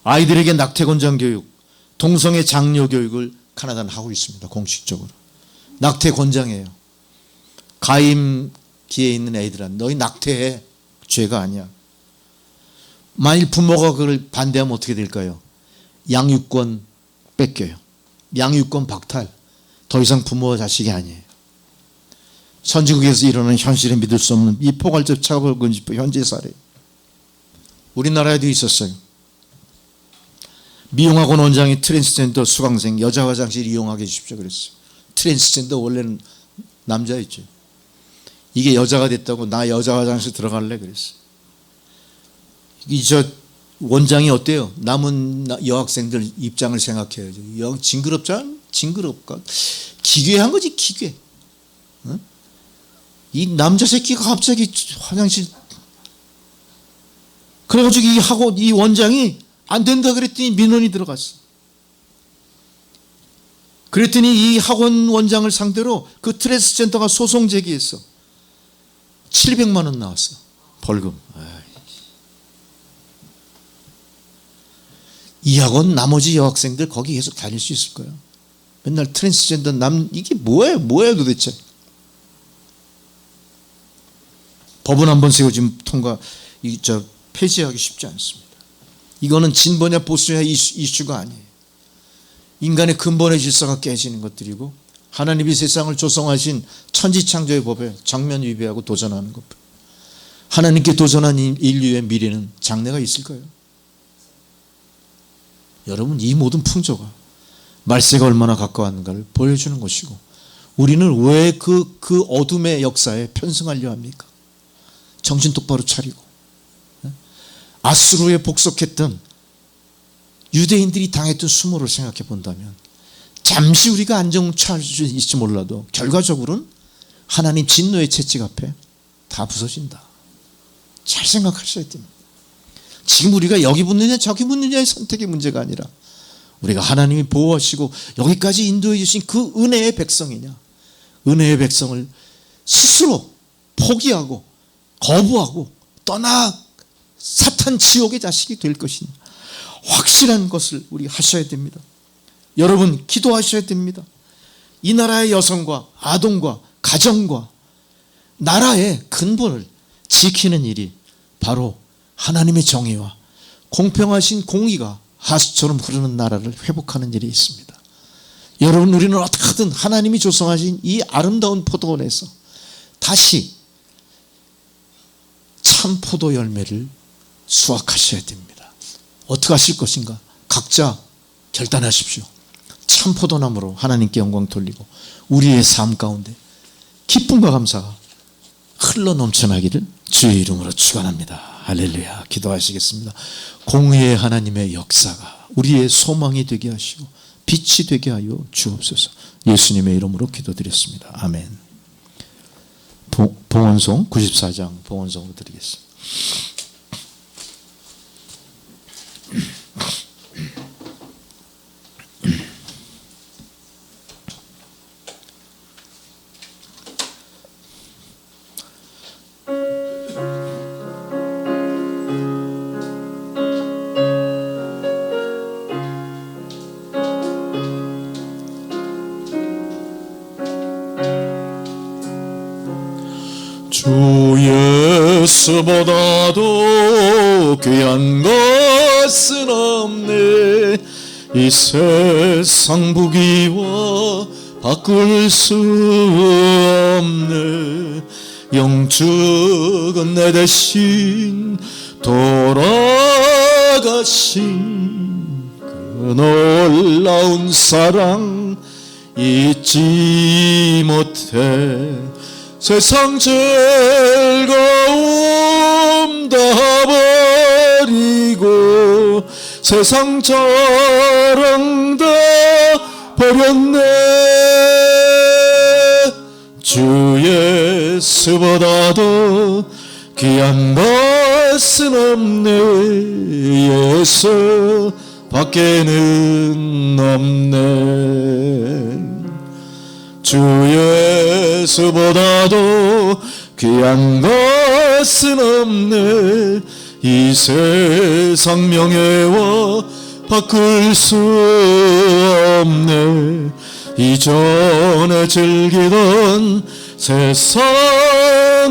아이들에게 낙태 권장 교육, 동성애 장려 교육을 카나다는 하고 있습니다. 공식적으로. 낙태 권장해요. 가임기에 있는 애들은 너희 낙태해. 죄가 아니야. 만일 부모가 그걸 반대하면 어떻게 될까요? 양육권 뺏겨요. 양육권 박탈. 더 이상 부모와 자식이 아니에요. 선진국에서 일어나는 현실에 믿을 수 없는 이 포괄적 차별금지법 현재 사례. 우리나라에도 있었어요. 미용학원 원장이 트랜스젠더 수강생 여자 화장실 이용하게 해주십시오 그랬어요. 트랜스젠더 원래는 남자였죠. 이게 여자가 됐다고 나 여자 화장실 들어갈래 그랬어요. 저 원장이 어때요? 남은 여학생들 입장을 생각해야죠. 징그럽잖아? 징그럽까? 기괴한 거지 기괴. 응? 이 남자 새끼가 갑자기 화장실 그래가지고 이 학원 이 원장이 안 된다 그랬더니 민원이 들어갔어. 그랬더니 이 학원 원장을 상대로 그 트랜스젠더가 소송 제기했어. 700만 원 나왔어. 벌금. 이 학원 나머지 여학생들 거기 계속 다닐 수 있을 거야. 맨날 트랜스젠더 이게 뭐예요 도대체. 법은 한번 세워지면 폐지하기 쉽지 않습니다. 이거는 진보냐 보수냐 이슈가 아니에요. 인간의 근본의 질서가 깨지는 것들이고 하나님이 세상을 조성하신 천지창조의 법에 정면 위배하고 도전하는 것. 하나님께 도전한 인류의 미래는 장래가 있을까요? 여러분 이 모든 풍조가 말세가 얼마나 가까웠는가를 보여주는 것이고 우리는 왜 그 어둠의 역사에 편승하려 합니까? 정신 똑바로 차리고 아수르에 복속했던 유대인들이 당했던 수모를 생각해 본다면 잠시 우리가 안정차일 수 있을지 몰라도 결과적으로는 하나님 진노의 채찍 앞에 다 부서진다. 잘 생각하셔야 됩니다. 지금 우리가 여기 붙느냐 저기 붙느냐의 선택의 문제가 아니라 우리가 하나님이 보호하시고 여기까지 인도해 주신 그 은혜의 백성이냐 은혜의 백성을 스스로 포기하고 거부하고 떠나 사탄 지옥의 자식이 될 것이냐 확실한 것을 우리 하셔야 됩니다. 여러분 기도하셔야 됩니다. 이 나라의 여성과 아동과 가정과 나라의 근본을 지키는 일이 바로 하나님의 정의와 공평하신 공의가 하수처럼 흐르는 나라를 회복하는 일이 있습니다. 여러분 우리는 어떻게든 하나님이 조성하신 이 아름다운 포도원에서 다시 참 포도 열매를 수확하셔야 됩니다. 어떻게 하실 것인가? 각자 결단하십시오. 참 포도나무로 하나님께 영광 돌리고 우리의 삶 가운데 기쁨과 감사가 흘러 넘쳐나기를 주의 이름으로 축원합니다. 할렐루야. 기도하시겠습니다. 공의의 하나님의 역사가 우리의 소망이 되게 하시고 빛이 되게 하여 주옵소서. 예수님의 이름으로 기도드렸습니다. 아멘. 봉헌송 94장 봉헌송으로 드리겠습니다. 주 예수보다도 귀한 것은 없네. 이 세상 부귀와 바꿀 수 없네. 영축은 내 대신 돌아가신 그 놀라운 사랑 잊지 못해 세상 즐거움 다 버리고 세상 자랑 다 버렸네. 주 예수보다도 귀한 것은 없네. 예수 밖에는 없네. 주 예수보다도 귀한 것은 없네. 이 세상 명예와 바꿀 수 없네. 이전에 즐기던 세상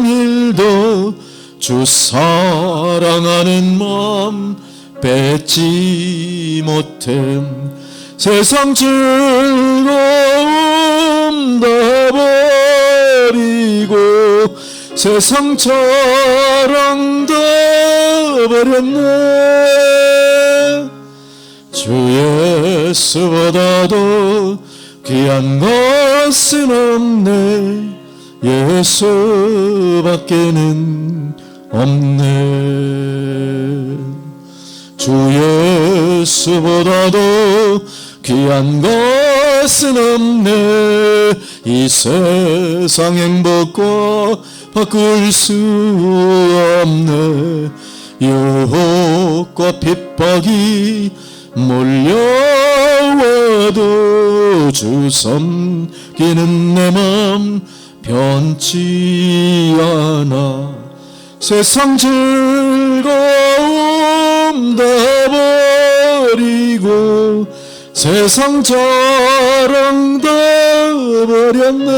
일도 주 사랑하는 마음 뺏지 못해. 세상 즐거움 다 버리고 세상 자랑 다 버렸네. 주 예수보다도 귀한 것은 없네. 예수밖에는 없네. 주 예수보다도 귀한 것은 없네. 이 세상 행복과 바꿀 수 없네. 유혹과 핍박이 몰려와도 주 섬기는 내 맘 변치 않아. 세상 즐거움 다 버리고 세상 자랑 다 버렸네.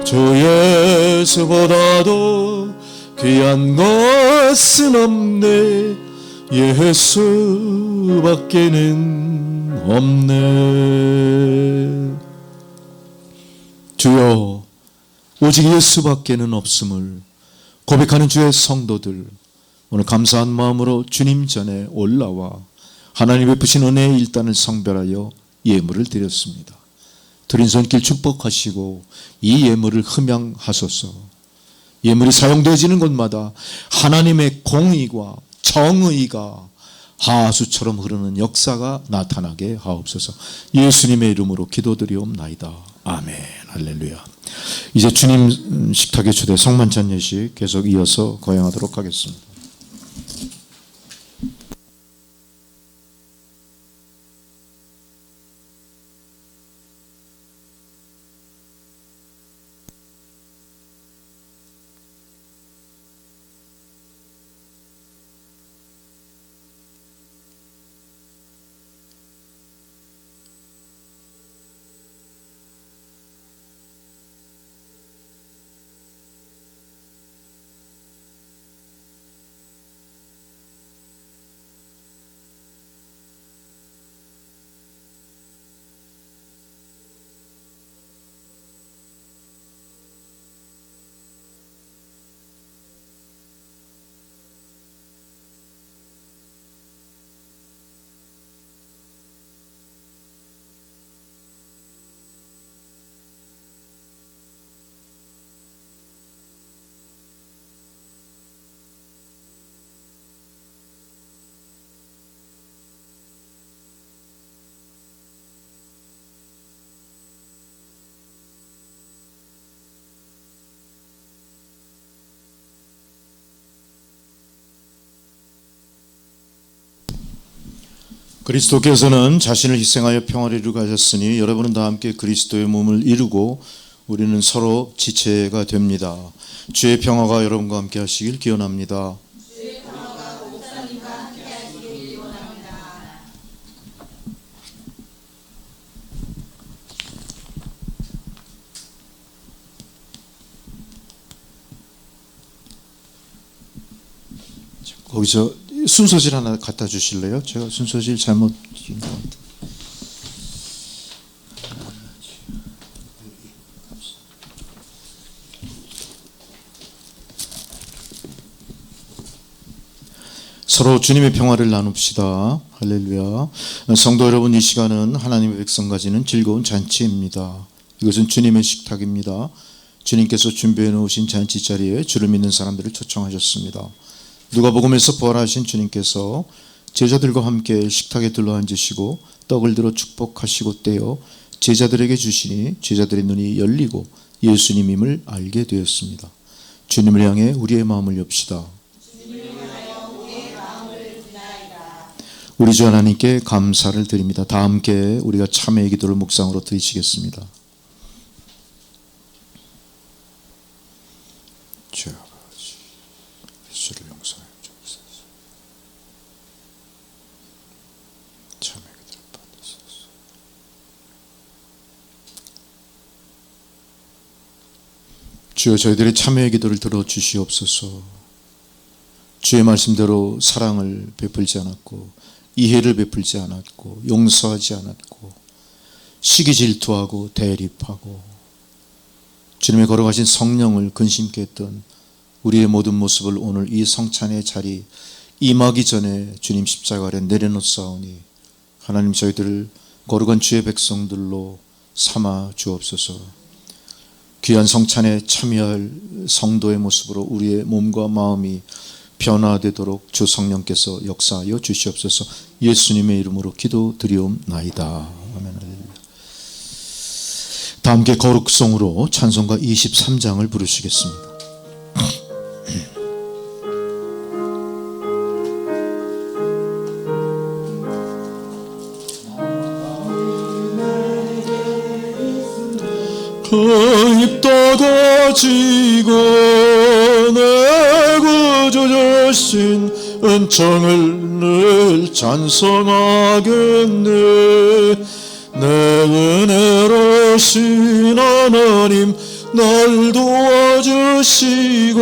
주 예수보다도 귀한 것은 없네. 예수밖에는 없네. 주여, 오직 예수밖에는 없음을 고백하는 주의 성도들, 오늘 감사한 마음으로 주님 전에 올라와 하나님 베푸신 은혜의 일단을 성별하여 예물을 드렸습니다. 드린 손길 축복하시고 이 예물을 흠양하소서. 예물이 사용되어지는 곳마다 하나님의 공의와 정의가 하수처럼 흐르는 역사가 나타나게 하옵소서. 예수님의 이름으로 기도드리옵나이다. 아멘. 할렐루야. 이제 주님 식탁의 초대 성만찬 예식 계속 이어서 거행하도록 하겠습니다. 그리스도께서는 자신을 희생하여 평화를 이루고 하셨으니 여러분은 다 함께 그리스도의 몸을 이루고 우리는 서로 지체가 됩니다. 주의 평화가 여러분과 함께 하시길 기원합니다. 주의 평화가 목사님과 함께 하시길 기원합니다. 거기서 순서질 하나 갖다 주실래요? 제가 순서질 잘못 찍은 것 같아요. 서로 주님의 평화를 나눕시다. 할렐루야. 성도 여러분, 이 시간은 하나님의 백성 가지는 즐거운 잔치입니다. 이것은 주님의 식탁입니다. 주님께서 준비해 놓으신 잔치 자리에 주를 믿는 사람들을 초청하셨습니다. 누가복음에서 부활하신 주님께서 제자들과 함께 식탁에 둘러앉으시고 떡을 들어 축복하시고 떼어 제자들에게 주시니 제자들의 눈이 열리고 예수님임을 알게 되었습니다. 주님을 향해 우리의 마음을 엽시다. 우리 주 하나님께 감사를 드립니다. 다 함께 우리가 참회의 기도를 묵상으로 드리시겠습니다. 주 아버지, 예수를 용서하여 주옵소서. 참회의 기도를 받으소서. 주여, 저희들의 참회의 기도를 들어주시옵소서. 주의 말씀대로 사랑을 베풀지 않았고 이해를 베풀지 않았고 용서하지 않았고 시기 질투하고 대립하고 주님의 걸어가신 성령을 근심케 했던 우리의 모든 모습을 오늘 이 성찬의 자리 임하기 전에 주님 십자가 아래 내려놓사오니 하나님, 저희들을 거룩한 주의 백성들로 삼아 주옵소서. 귀한 성찬에 참여할 성도의 모습으로 우리의 몸과 마음이 변화되도록 주 성령께서 역사하여 주시옵소서. 예수님의 이름으로 기도드리옵나이다. 아멘. 다 함께 거룩송으로 찬송가 23장을 부르시겠습니다. 그 입 떠가지고 내 구주 주신 은총을 늘 찬송하겠네. 내 은혜로신 하나님 날 도와주시고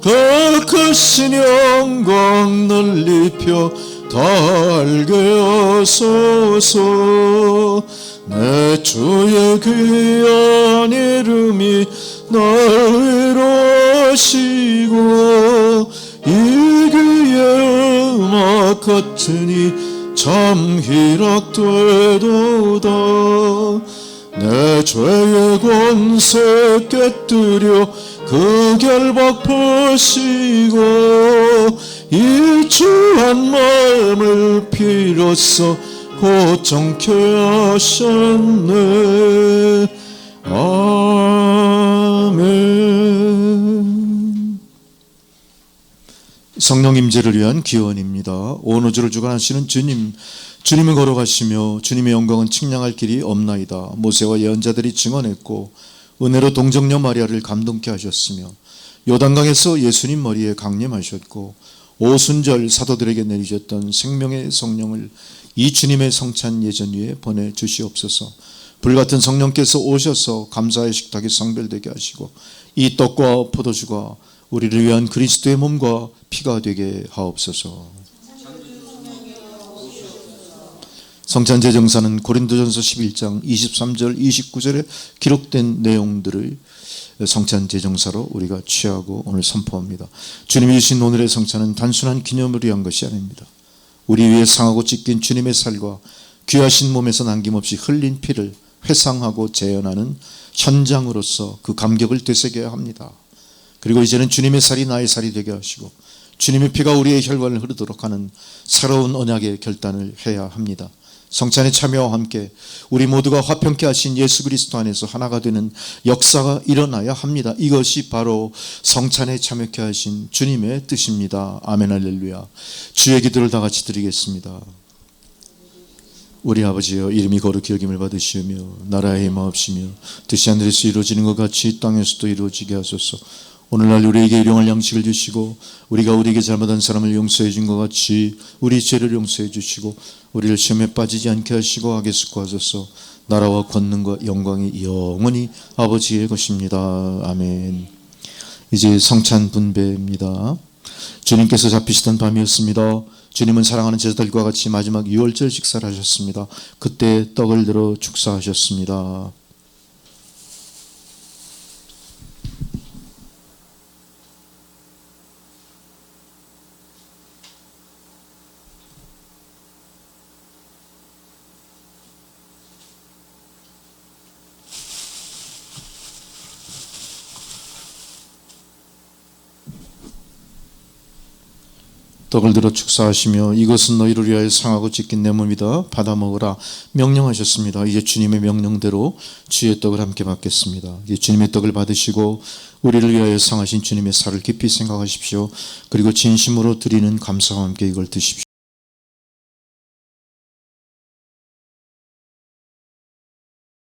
그 크신 영광 늘 입혀 달게 하소서. 내 주의 귀한 이름이 날 위로하시고 이 귀의 음악 같으니 참 희락되도다. 내 죄의 권세 깨뜨려 그 결박 푸시고 이 추한 마음을 비로소 고정케 하셨네. 아멘. 성령 임재를 위한 기원입니다. 온 우주를 주관하시는 주님, 주님이 걸어가시며 주님의 영광은 측량할 길이 없나이다. 모세와 예언자들이 증언했고 은혜로 동정녀 마리아를 감동케 하셨으며 요단강에서 예수님 머리에 강림하셨고 오순절 사도들에게 내리셨던 생명의 성령을 이 주님의 성찬 예전 위에 보내주시옵소서. 불같은 성령께서 오셔서 감사의 식탁에 성별되게 하시고 이 떡과 포도주가 우리를 위한 그리스도의 몸과 피가 되게 하옵소서. 성찬제정사는 고린도전서 11장 23절 29절에 기록된 내용들을 성찬제정사로 우리가 취하고 오늘 선포합니다. 주님이 주신 오늘의 성찬은 단순한 기념을 위한 것이 아닙니다. 우리 위에 상하고 찢긴 주님의 살과 귀하신 몸에서 남김없이 흘린 피를 회상하고 재현하는 현장으로서 그 감격을 되새겨야 합니다. 그리고 이제는 주님의 살이 나의 살이 되게 하시고 주님의 피가 우리의 혈관을 흐르도록 하는 새로운 언약의 결단을 해야 합니다. 성찬의 참여와 함께 우리 모두가 화평케 하신 예수 그리스도 안에서 하나가 되는 역사가 일어나야 합니다. 이것이 바로 성찬에 참여케 하신 주님의 뜻입니다. 아멘 할렐루야. 주의 기도를 다 같이 드리겠습니다. 우리 아버지여, 이름이 거룩히 여김을 받으시며 나라의 임하옵시며 뜻이 하늘에서 이루어지는 것 같이 이 땅에서도 이루어지게 하소서. 오늘날 우리에게 일용할 양식을 주시고 우리가 우리에게 잘못한 사람을 용서해 준 것 같이 우리 죄를 용서해 주시고 우리를 시험에 빠지지 않게 하시고 악에서 구하소서. 나라와 권능과 영광이 영원히 아버지의 것입니다. 아멘. 이제 성찬 분배입니다. 주님께서 잡히시던 밤이었습니다. 주님은 사랑하는 제자들과 같이 마지막 유월절 식사를 하셨습니다. 그때 떡을 들어 축사하셨습니다. 떡을 들어 축사하시며 이것은 너희를 위하여 상하고 찢긴 내 몸이다 받아 먹으라 명령하셨습니다. 이제 주님의 명령대로 주의 떡을 함께 받겠습니다. 이제 주님의 떡을 받으시고 우리를 위하여 상하신 주님의 살을 깊이 생각하십시오. 그리고 진심으로 드리는 감사와 함께 이걸 드십시오.